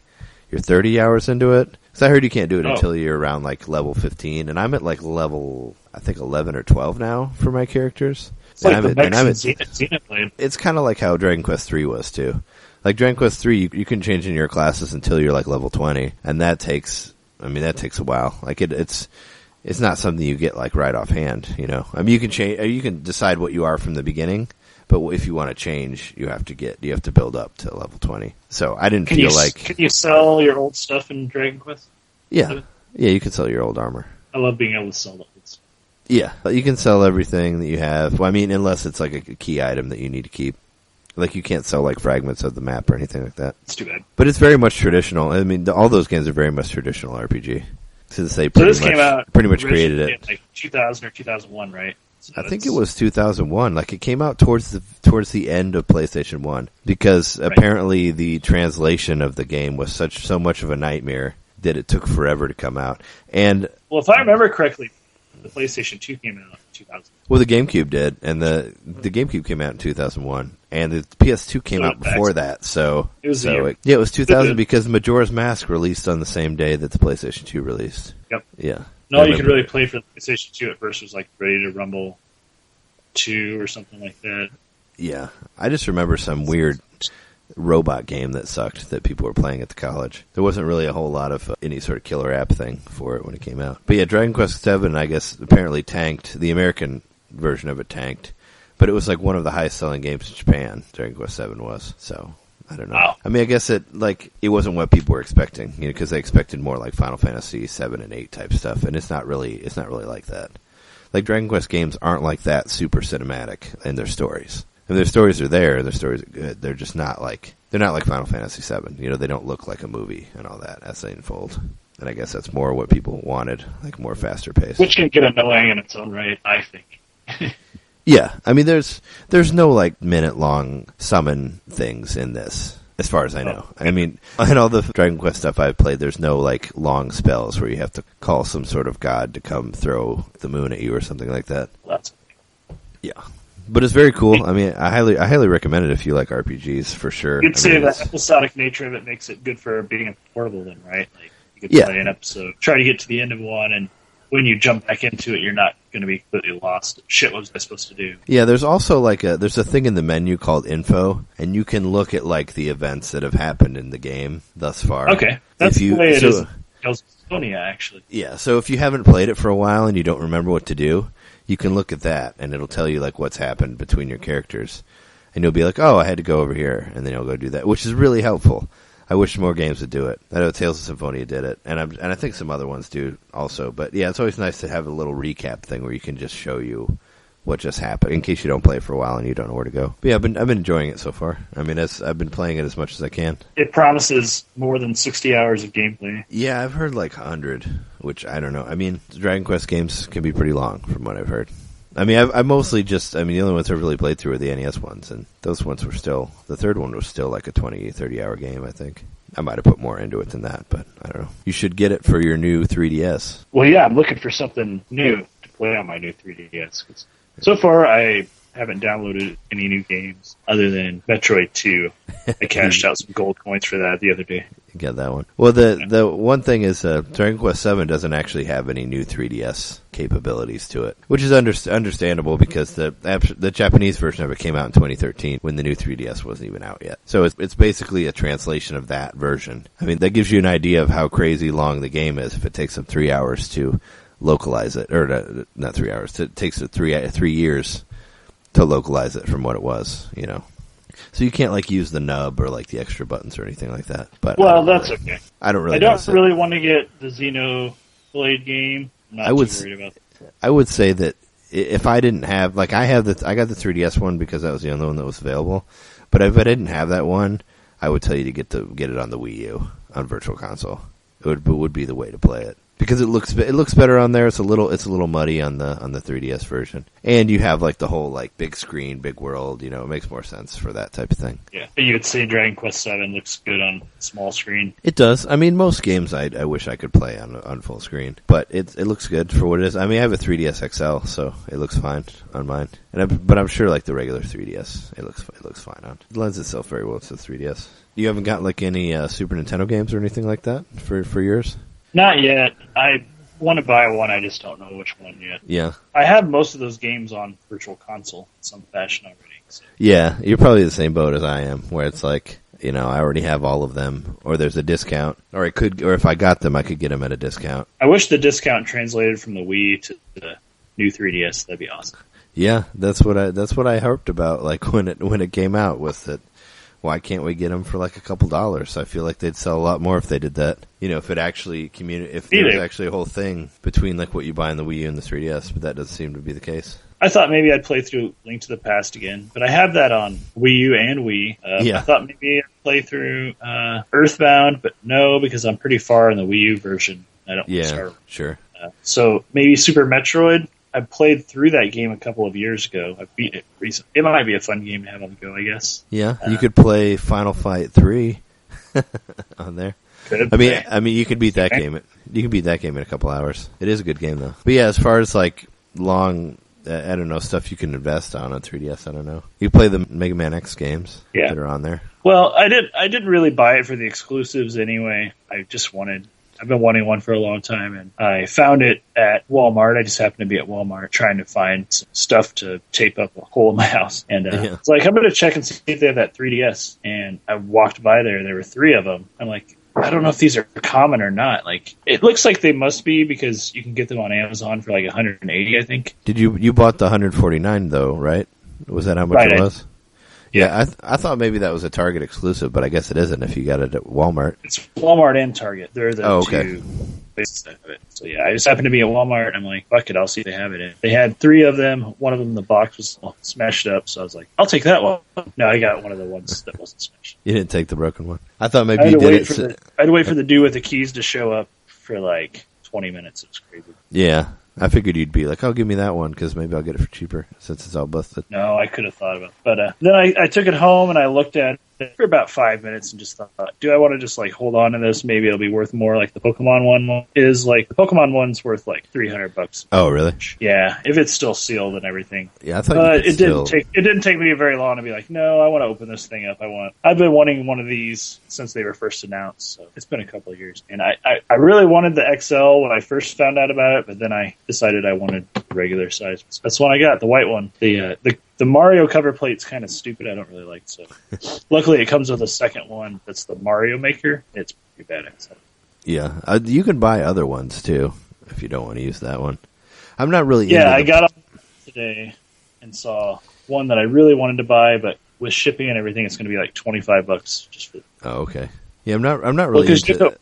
you're 30 hours into it. So I heard you can't do it until you're around like level 15, and I'm at like level, I think 11 or 12 now for my characters. It's like the Xenoblade. It's kind of like how Dragon Quest 3 was too. Like Dragon Quest 3, you can change in your classes until you're like level 20, and that takes a while. Like it's not something you get like right offhand, you know. I mean, you can change, you can decide what you are from the beginning, but if you want to change, you have to build up to level 20. So I didn't feel like. Can you sell your old stuff in Dragon Quest? Yeah, you can sell your old armor. I love being able to sell that. Yeah, you can sell everything that you have. Well, I mean, unless it's like a key item that you need to keep. Like, you can't sell like fragments of the map or anything like that. It's too bad. But it's very much traditional. I mean, all those games are very much traditional RPG. Since they came out pretty much created it. In like 2000 or 2001, right? So I think it was 2001. Like, it came out towards the end of PlayStation 1. Because apparently the translation of the game was so much of a nightmare that it took forever to come out. And well, if I remember correctly, the PlayStation 2 came out in 2000. Well, the GameCube did, and the GameCube came out in 2001, and the PS2 came out before that. So it was it was 2000 because Majora's Mask released on the same day that the PlayStation 2 released. Yep. Yeah. No, you could really play for the PlayStation 2 at first. It was like Ready to Rumble 2 or something like that. Yeah, I just remember some weird robot game that sucked that people were playing at the college. There wasn't really a whole lot of any sort of killer app thing for it when it came out. But yeah, Dragon Quest VII, I guess, apparently tanked. The American version of it tanked. But it was like one of the highest selling games in Japan, Dragon Quest VII was. So, I don't know. Wow. I mean, I guess it wasn't what people were expecting, you know, because they expected more like Final Fantasy 7 and 8 type stuff, and it's not really like that. Like, Dragon Quest games aren't like that super cinematic in their stories. And their stories are there, and their stories are good. They're just not like Final Fantasy VII. You know, they don't look like a movie and all that as they unfold. And I guess that's more what people wanted, like more faster pace. Which can get annoying in its own right, I think. Yeah, I mean, there's no like minute-long summon things in this, as far as I know. I mean, in all the Dragon Quest stuff I've played, there's no like long spells where you have to call some sort of god to come throw the moon at you or something like that. Yeah. But it's very cool. I mean, I highly recommend it if you like RPGs, for sure. You'd say the episodic nature of it makes it good for being portable then, right? Like, you could play an episode, try to get to the end of one, and when you jump back into it, you're not going to be completely lost. Shit, what was I supposed to do? Yeah, there's also there's a thing in the menu called info, and you can look at like the events that have happened in the game thus far. Okay, that's the way it is. Estonia, actually. Yeah, so if you haven't played it for a while and you don't remember what to do, you can look at that, and it'll tell you like what's happened between your characters, and you'll be like, "Oh, I had to go over here," and then you'll go do that, which is really helpful. I wish more games would do it. I know Tales of Symphonia did it, and I think some other ones do also. But yeah, it's always nice to have a little recap thing where you can just show you what just happened in case you don't play it for a while and you don't know where to go. But yeah, I've been enjoying it so far. I mean, I've been playing it as much as I can. It promises more than 60 hours of gameplay. Yeah, I've heard like 100, which I don't know. I mean, Dragon Quest games can be pretty long from what I've heard. I mean, I mostly the only ones I've really played through are the NES ones, and those ones were still, the third one was still like a 20, 30-hour game, I think. I might have put more into it than that, but I don't know. You should get it for your new 3DS. Well, yeah, I'm looking for something new to play on my new 3DS, because so far I haven't downloaded any new games other than Metroid 2. I cashed out some gold coins for that the other day. You got that one. Well, the one thing is Dragon Quest VII doesn't actually have any new 3DS capabilities to it, which is understandable because the Japanese version of it came out in 2013 when the new 3DS wasn't even out yet. So it's basically a translation of that version. I mean, that gives you an idea of how crazy long the game is if it takes them 3 hours to localize it, or not 3 hours. It takes it 3 years to localize it from what it was, you know. So you can't like use the nub or like the extra buttons or anything like that. But that's okay. I don't really want to get the Xenoblade game. I'm not too worried about that. I would say that if I didn't have I got the 3DS one because that was the only one that was available. But if I didn't have that one, I would tell you to get it on the Wii U on Virtual Console. It would be the way to play it. Because it looks better on there. It's a little muddy on the 3DS version, and you have like the whole like big screen, big world. You know, it makes more sense for that type of thing. Yeah, you could say Dragon Quest VII looks good on small screen. It does. I mean, most games I wish I could play on full screen, but it looks good for what it is. I mean, I have a 3DS XL, so it looks fine on mine. But I'm sure like the regular 3DS, it looks fine on. It lends itself very well to the 3DS. You haven't got like any Super Nintendo games or anything like that for yours? Not yet. I want to buy one. I just don't know which one yet. Yeah. I have most of those games on Virtual Console in some fashion already. So. Yeah, you're probably the same boat as I am, where it's like, you know, I already have all of them, or there's a discount, or if I got them, I could get them at a discount. I wish the discount translated from the Wii to the new 3DS. That'd be awesome. Yeah, that's what I harped about. Like when it came out, was that why can't we get them for like a couple dollars? I feel like they'd sell a lot more if they did that. You know, if it actually if there was actually a whole thing between like what you buy in the Wii U and the 3DS, but that doesn't seem to be the case. I thought maybe I'd play through Link to the Past again, but I have that on Wii U and Wii. I thought maybe I'd play through Earthbound, but no, because I'm pretty far in the Wii U version. I don't want to start. Sure. So maybe Super Metroid. I played through that game a couple of years ago. I beat it recently. It might be a fun game to have on the go, I guess. Yeah, you could play Final Fight 3 on there. I mean, you could beat that game. You can beat that game in a couple hours. It is a good game, though. But yeah, as far as like long, I don't know, stuff you can invest on 3DS, I don't know. You play the Mega Man X games that are on there. Well, I didn't really buy it for the exclusives anyway. I've been wanting one for a long time, and I found it at Walmart. I just happened to be at Walmart trying to find some stuff to tape up a hole in my house. And it's like, I'm going to check and see if they have that 3DS. And I walked by there. There were 3 of them. I'm like, I don't know if these are common or not. Like, it looks like they must be because you can get them on Amazon for like $180, I think. Did you bought the $149 though, right? Was that how much it was? Yeah, I thought maybe that was a Target exclusive, but I guess it isn't if you got it at Walmart. It's Walmart and Target. They're the two places that have it. So yeah, I just happened to be at Walmart. I'm like, fuck it, I'll see if they have it. They had 3 of them. One of them, the box was smashed up, so I was like, I'll take that one. No, I got one of the ones that wasn't smashed. You didn't take the broken one? I thought maybe you did it. I had to wait for the dude with the keys to show up for like 20 minutes. It was crazy. Yeah. I figured you'd be like, oh, give me that one, because maybe I'll get it for cheaper, since it's all busted. No, I could have thought about it. But then I took it home, and I looked at it for about 5 minutes, and just thought, do I want to just, like, hold on to this? Maybe it'll be worth more, like the Pokemon one is. Like, the Pokemon one's worth, like, $300. Oh, really? Yeah, if it's still sealed and everything. Yeah, I thought it didn't take me very long to be like, no, I want to open this thing up. I've been wanting one of these since they were first announced, so it's been a couple of years. And I really wanted the XL when I first found out about it, but then I decided I wanted the regular size. That's the one I got, the white one. The Mario cover plate's kind of stupid. I don't really like it. So luckily, it comes with a second one that's the Mario Maker. It's pretty badass. Yeah, you can buy other ones too if you don't want to use that one. I'm not really. Yeah, I got on today and saw one that I really wanted to buy, but with shipping and everything, it's going to be like $25 just for. Oh, okay. Yeah, I'm not really into for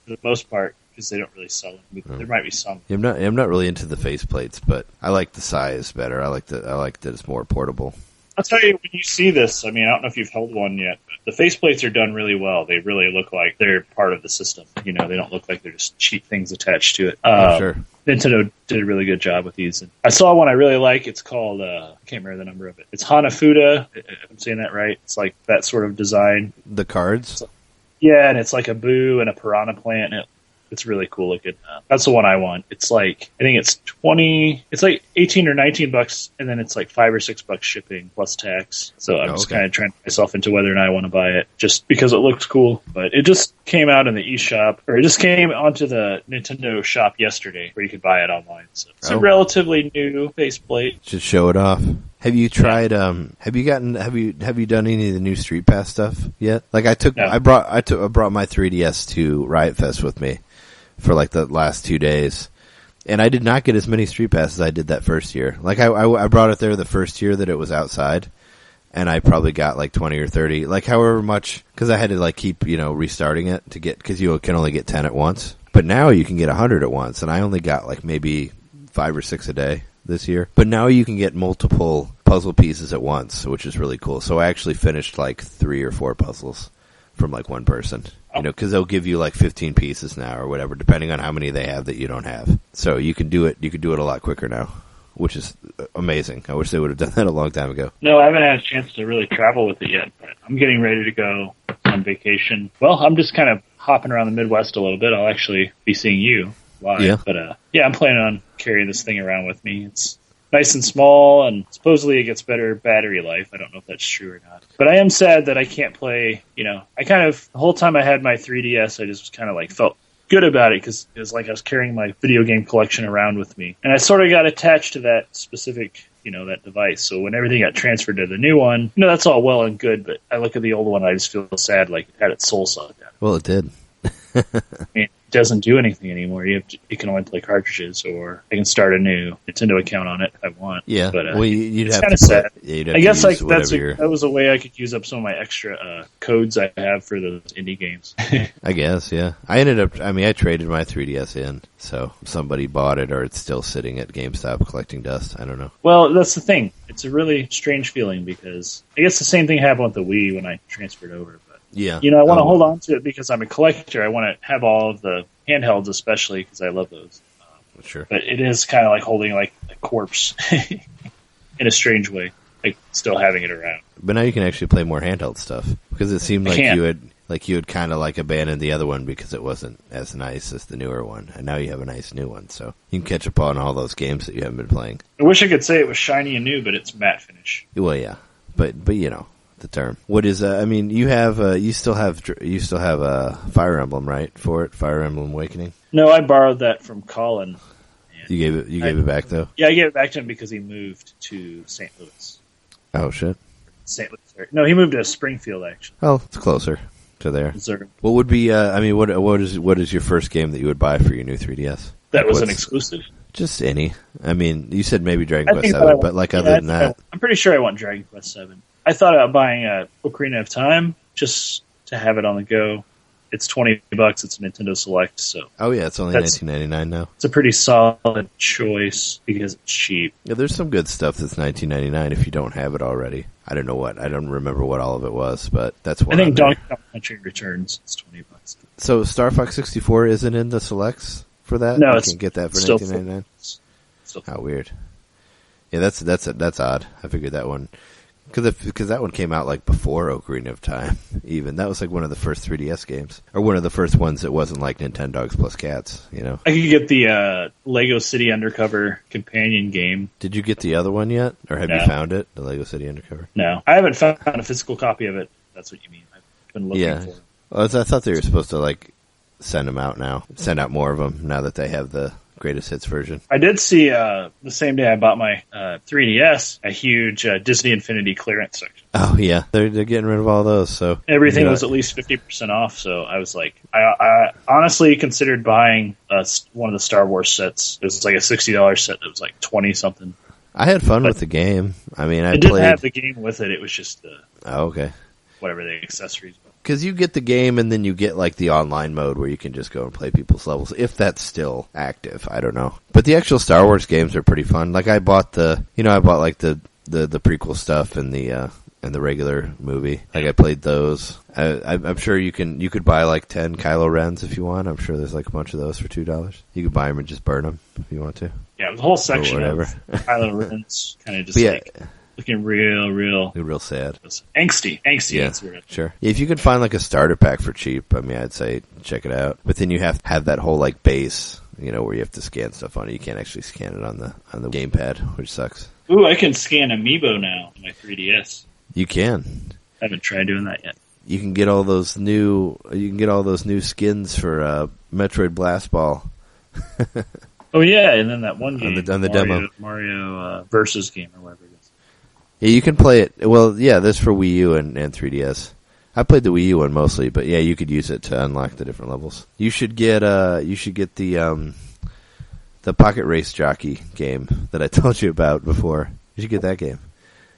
the most part. Because they don't really sell them. There might be some. I'm not really into the faceplates, but I like the size better. I like that it's more portable. I'll tell you, when you see this, I mean, I don't know if you've held one yet, but the faceplates are done really well. They really look like they're part of the system. You know, they don't look like they're just cheap things attached to it. Sure. Nintendo did a really good job with these. And I saw one I really like. It's called, I can't remember the number of it. It's Hanafuda, if I'm saying that right. It's like that sort of design. The cards? Yeah, and it's like a boo and a piranha plant, and it's really cool looking. That's the one I want. It's like, I think it's it's like $18 or $19, and then it's like $5 or $6 shipping plus tax. So I'm just kind of trying myself into whether or not I want to buy it, just because it looks cool. But it just came out in the eShop, or it just came onto the Nintendo shop yesterday, where you could buy it online. So it's a relatively new faceplate. Just show it off. Have you tried? Have you done any of the new Street Pass stuff yet? Like I brought my 3DS to Riot Fest with me for like the last 2 days, and I did not get as many Street Passes as I did that first year. Like I brought it there the first year that it was outside, and I probably got like 20 or 30, like however much, because I had to like keep restarting it to get, because you can only get 10 at once. But now you can get 100 at once, and I only got like maybe 5 or 6 a day this year. But now you can get multiple puzzle pieces at once, which is really cool. So I actually finished like 3 or 4 puzzles from like one person. Because they'll give you like 15 pieces now or whatever, depending on how many they have that you don't have. So you can do it. You can do it a lot quicker now, which is amazing. I wish they would have done that a long time ago. No, I haven't had a chance to really travel with it yet, but I'm getting ready to go on vacation. Well, I'm just kind of hopping around the Midwest a little bit. I'll actually be seeing you live. Yeah. But I'm planning on carrying this thing around with me. It's nice and small, and supposedly it gets better battery life. I don't know if that's true or not. But I am sad that I can't play, the whole time I had my 3DS, I just kind of like felt good about it because it was like I was carrying my video game collection around with me. And I sort of got attached to that specific, that device. So when everything got transferred to the new one, that's all well and good, but I look at the old one, I just feel sad like it had its soul sucked out. Well, it did. I mean, it doesn't do anything anymore. You can only play cartridges, or I can start a new Nintendo account on it if I want. Yeah, but well, you'd have kind to of sad. Yeah, you'd have I guess to like use that was a way I could use up some of my extra codes I have for those indie games. I guess, yeah. I traded my 3DS in, so somebody bought it or it's still sitting at GameStop collecting dust. I don't know. Well, that's the thing. It's a really strange feeling because I guess the same thing happened with the Wii when I transferred over. Yeah. I want to hold on to it because I'm a collector. I want to have all of the handhelds, especially because I love those. Sure. But it is kind of like holding like a corpse in a strange way, like still having it around. But now you can actually play more handheld stuff because it seemed like you had kind of like abandoned the other one because it wasn't as nice as the newer one, and now you have a nice new one, so you can catch up on all those games that you haven't been playing. I wish I could say it was shiny and new, but it's matte finish. Well, yeah, but the term. What is? You still have Fire Emblem, right? For it, Fire Emblem Awakening. No, I borrowed that from Colin. You gave it back though. Yeah, I gave it back to him because he moved to St. Louis. Oh shit. St. Louis. No, he moved to Springfield actually. Oh, it's closer to there. Missouri. What would be? What is your first game that you would buy for your new 3DS? That was an exclusive. Just any. I mean, you said maybe Dragon Quest 7, but other than that, I'm pretty sure I want Dragon Quest 7. I thought about buying Ocarina of Time just to have it on the go. It's $20. It's a Nintendo Select, so. Oh yeah, it's only $19.99 now. It's a pretty solid choice because it's cheap. Yeah, there's some good stuff that's $19.99 if you don't have it already. I don't know what. I don't remember what all of it was, but that's one. I think Donkey Kong Country Returns. It's $20. So Star Fox 64 isn't in the selects for that? No, you can't get that for $19.99. How weird. Yeah, that's odd. I figured that one. Because that one came out like before Ocarina of Time, even. That was like one of the first 3DS games. Or one of the first ones that wasn't like Nintendogs plus cats, I could get the Lego City Undercover companion game. Did you get the other one yet? Or have you found it? The Lego City Undercover? No. I haven't found a physical copy of it. That's what you mean. I've been looking for it. Well, I thought they were supposed to like send them out now. Send out more of them now that they have the greatest hits version. I did see the same day I bought my 3DS a huge Disney Infinity clearance section. Oh yeah, they're getting rid of all those. So everything was at least 50% off. So I was like, I honestly considered buying one of the Star Wars sets. It was like a $60 set that was like 20 something. I had fun with the game. I mean, I didn't have the game with it. It was just whatever the accessories were. Because you get the game and then you get like the online mode where you can just go and play people's levels, if that's still active. I don't know. But the actual Star Wars games are pretty fun. Like I bought like the prequel stuff and the regular movie. Like I played those. I'm sure you could buy like 10 Kylo Rens if you want. I'm sure there's like a bunch of those for $2. You could buy them and just burn them if you want to. Yeah, the whole section of Kylo Ren's kind of just looking real sad. Angsty. Yeah, sure. If you could find like a starter pack for cheap, I mean, I'd say check it out. But then you have to have that whole like base, where you have to scan stuff on it. You can't actually scan it on the gamepad, which sucks. Ooh, I can scan Amiibo now on my 3DS. You can. I haven't tried doing that yet. You can get all those new skins for Metroid Blast Ball. Oh yeah, and then that one game on the demo, Mario Versus game or whatever it is. Yeah, you can play it. Well, yeah, this for Wii U and 3DS. I played the Wii U one mostly, but yeah, you could use it to unlock the different levels. You should get the Pocket Race Jockey game that I told you about before. You should get that game.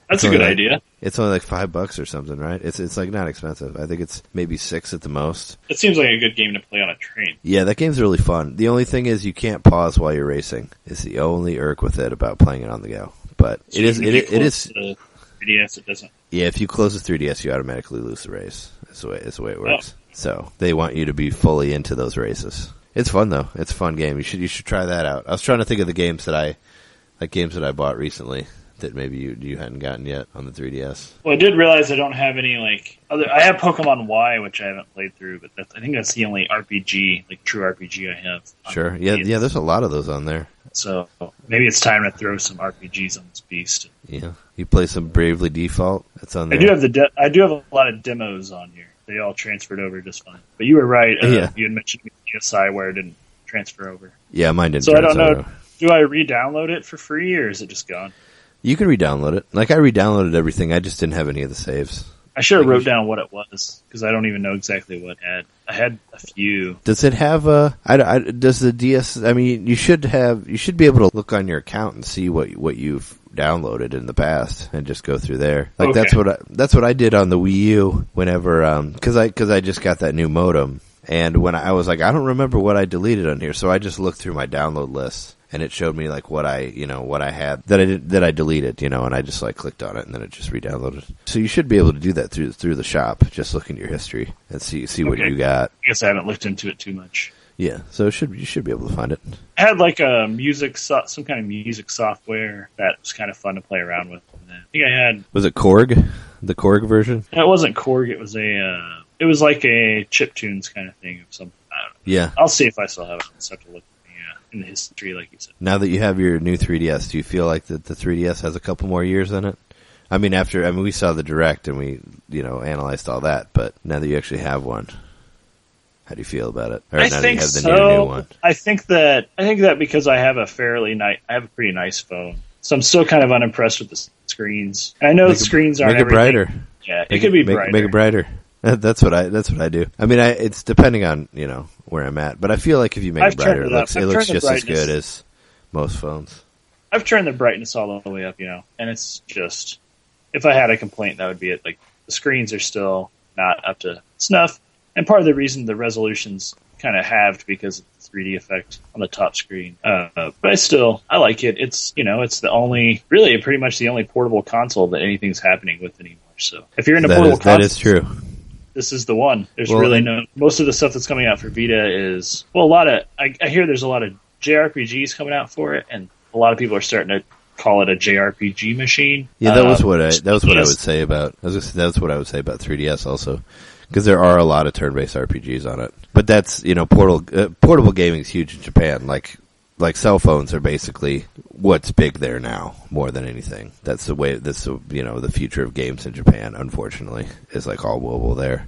That's a good idea. It's only like $5 or something, right? It's like not expensive. I think it's maybe $6 at the most. It seems like a good game to play on a train. Yeah, that game's really fun. The only thing is you can't pause while you're racing. It's the only irk with it about playing it on the go. But so it is. The 3DS, it doesn't. Yeah, if you close the 3DS, you automatically lose the race. That's the way it works. Oh. So they want you to be fully into those races. It's fun though. It's a fun game. You should try that out. I was trying to think of the games that I bought recently that maybe you hadn't gotten yet on the 3DS. Well, I did realize I don't have any I have Pokemon Y, which I haven't played through, but I think that's the only RPG, like true RPG I have. Sure. Yeah. There's a lot of those on there. So maybe it's time to throw some RPGs on this beast. Yeah. You play some Bravely Default. That's on there. I do have a lot of demos on here. they all transferred over just fine. But you were right. Yeah. You had mentioned ESI where it didn't transfer over. Yeah, mine didn't. So I don't know. Do I re-download it for free, or is it just gone? You can re-download it. Like, I re-downloaded everything. I just didn't have any of the saves. I should have wrote down what it was, because I don't even know exactly what it had. I had a few. Does it have does the DS, I mean, you should be able to look on your account and see what you've downloaded in the past and just go through there. Like, okay. That's what I did on the Wii U whenever, cause I just got that new modem. And when I was like, I don't remember what I deleted on here, so I just looked through my download list. And it showed me like what I had that I deleted, and I just like clicked on it and then it just re-downloaded. So you should be able to do that through the shop. Just look in your history and see what you got. I guess I haven't looked into it too much. Yeah, so you should be able to find it. I had like a some kind of music software that was kind of fun to play around with. And I think I had. Was it Korg? The Korg version? No, it wasn't Korg. It was it was like a chiptunes kind of thing or something. I don't know. Yeah, I'll see if I still have it. I'll start to look. In the history, like you said. Now that you have your new 3DS, do you feel like that the 3DS has a couple more years in it? I mean, we saw the Direct and we, analyzed all that, but now that you actually have one, how do you feel about it? Or I now think that you have the new one? I think that because I have a pretty nice phone, so I'm still kind of unimpressed with the screens. And I know the screens aren't everything. Make it brighter. Yeah, it could be brighter. Make it brighter. That's what I do. I mean, it's depending on where I'm at, but I feel like if you make it brighter, it looks just as good as most phones. I've turned the brightness all the way up, and it's just, if I had a complaint, that would be it. Like, the screens are still not up to snuff, and part of the reason the resolution's kind of halved because of the 3D effect on the top screen. But I like it. It's it's pretty much the only portable console that anything's happening with anymore. So if you're into portable consoles, that is true. This is the one. There's most of the stuff that's coming out for Vita is, I hear there's a lot of JRPGs coming out for it, and a lot of people are starting to call it a JRPG machine. Yeah, that was what I would say about 3DS also, because there are a lot of turn-based RPGs on it. But that's, portable gaming is huge in Japan. Like cell phones are basically what's big there now more than anything. That's the way. That's the future of games in Japan. Unfortunately, is like all mobile there.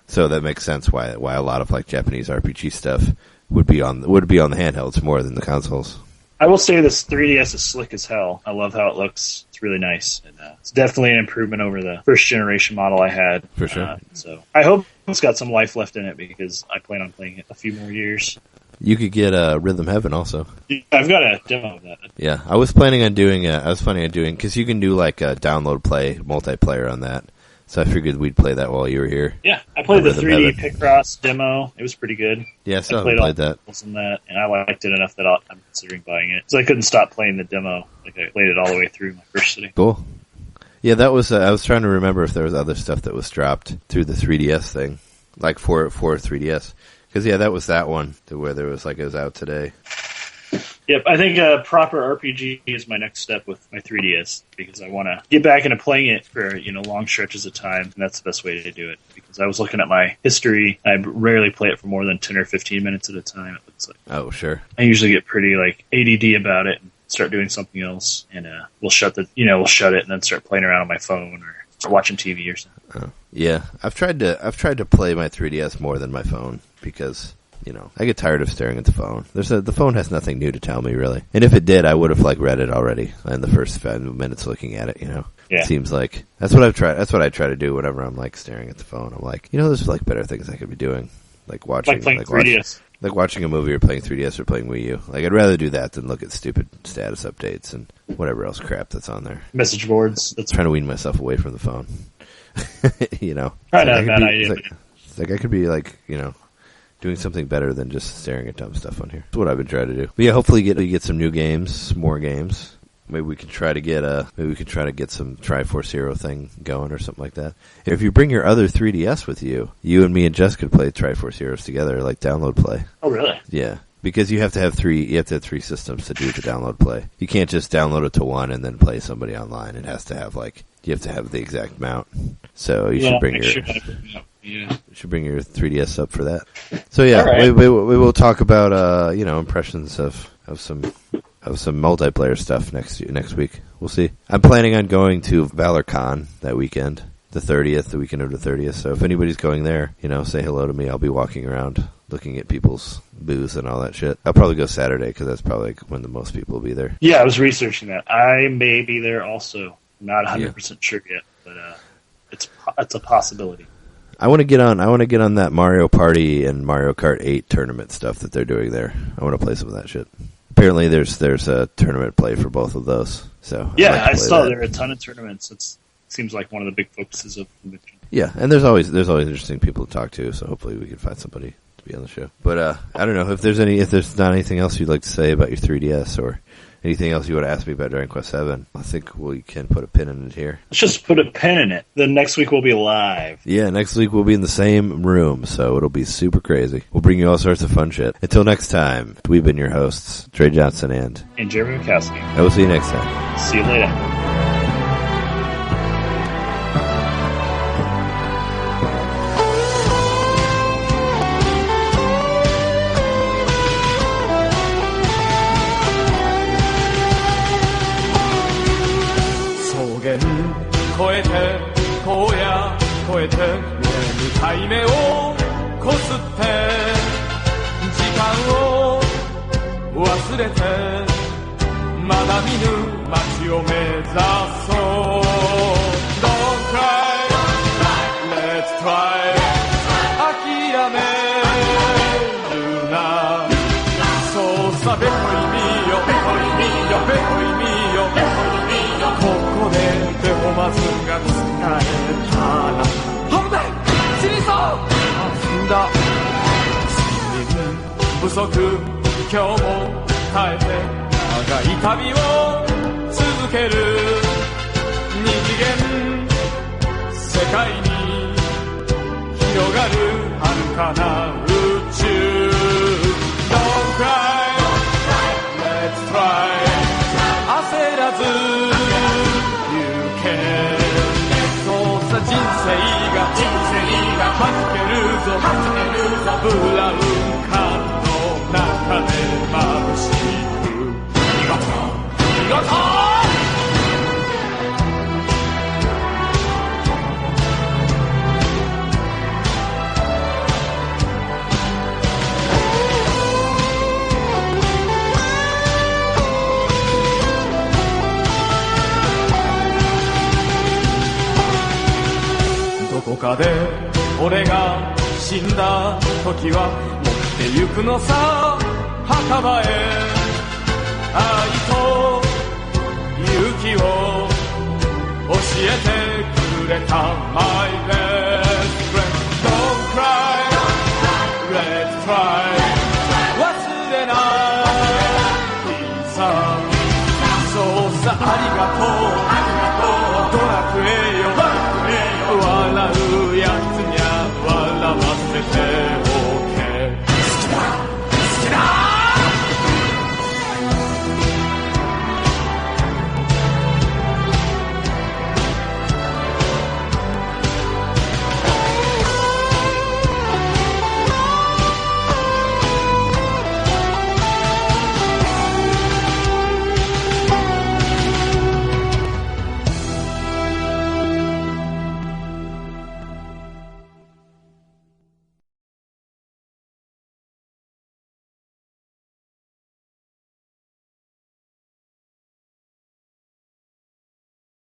So that makes sense why a lot of like Japanese RPG stuff would be on the handhelds more than the consoles. I will say this 3DS is slick as hell. I love how it looks. It's really nice. And, it's definitely an improvement over the first generation model I had. For sure. So I hope it's got some life left in it because I plan on playing it a few more years. You could get Rhythm Heaven also. Yeah, I've got a demo of that. Yeah, I was planning on doing because you can do like a download play multiplayer on that. So I figured we'd play that while you were here. Yeah, I played the 3D Picross demo. It was pretty good. Yeah, so I played that. And I liked it enough that I'm considering buying it. So I couldn't stop playing the demo. Like I played it all the way through my first sitting. Cool. Yeah, that was. I was trying to remember if there was other stuff that was dropped through the 3DS thing, like for 3DS. Because, that was that one, where there was it was out today. Yep, I think a proper RPG is my next step with my 3DS, because I want to get back into playing it for, long stretches of time, and that's the best way to do it. Because I was looking at my history, I rarely play it for more than 10 or 15 minutes at a time, it looks like. Oh, sure. I usually get pretty, ADD about it and start doing something else, and we'll shut it and then start playing around on my phone or watching TV or something. Oh. Yeah, I've tried to play my 3DS more than my phone because I get tired of staring at the phone. The phone has nothing new to tell me really, and if it did, I would have read it already in the first 5 minutes looking at it. Yeah. It seems like that's what I've tried. That's what I try to do whenever I'm staring at the phone. I'm like, there's better things I could be doing, like watching, playing 3DS. Like watching a movie or playing 3DS or playing Wii U. I'd rather do that than look at stupid status updates and whatever else crap that's on there. Message boards. That's trying to wean myself away from the phone. Probably not a bad idea. I could be doing something better than just staring at dumb stuff on here. That's what I've been trying to do. But yeah, hopefully get some new games, more games. Maybe we could try to get some Triforce Hero thing going or something like that. If you bring your other 3DS with you, you and me and Jess could play Triforce Heroes together, download play. Oh, really? Yeah. Because you have to have three systems to do the download play. You can't just download it to one and then play somebody online. It has to have you have to have the exact mount. So you should bring you should bring your 3DS up for that. So yeah, right. we will talk about impressions of some multiplayer stuff next week. We'll see. I'm planning on going to ValorCon that weekend, the 30th, the weekend of the 30th. So if anybody's going there, say hello to me. I'll be walking around looking at people's booths and all that shit. I'll probably go Saturday because that's probably when the most people will be there. Yeah, I was researching that. I may be there also. Not 100% sure yet, but it's a possibility. I want to get on that Mario Party and Mario Kart 8 tournament stuff that they're doing there. I want to play some of that shit. Apparently there's a tournament play for both of those. So yeah, I saw there are a ton of tournaments. It seems like one of the big focuses of the convention. Yeah, and there's always interesting people to talk to, so hopefully we can find somebody to be on the show. But I don't know if there's not anything else you'd like to say about your 3DS or anything else you want to ask me about Dragon Quest 7. I think we can put a pin in it here. Let's just put a pin in it. Then next week we'll be live. Yeah, next week we'll be in the same room, so it'll be super crazy. We'll bring you all sorts of fun shit. Until next time, we've been your hosts, Trey Johnson and Jeremy McCaskey. I will see you next time. See you later. 越えて荒野越えて眠たい目をこすって時間を忘れてまだ見ぬ街を目指そう Don't cry Let's try 諦めるなそうさべこいみよべこいみよべこいみよここでデフォマスが使えたら本命死にそう死んだ睡眠不足今日も耐えて長い旅を続ける二次元世界に広がる遥かな宇宙 Don't cry Let's try 焦らず人生が弾けるぞブラウン管の中で眩しく見事どこかで俺が死んだ時は持ってゆくのさ墓場へ愛と勇気を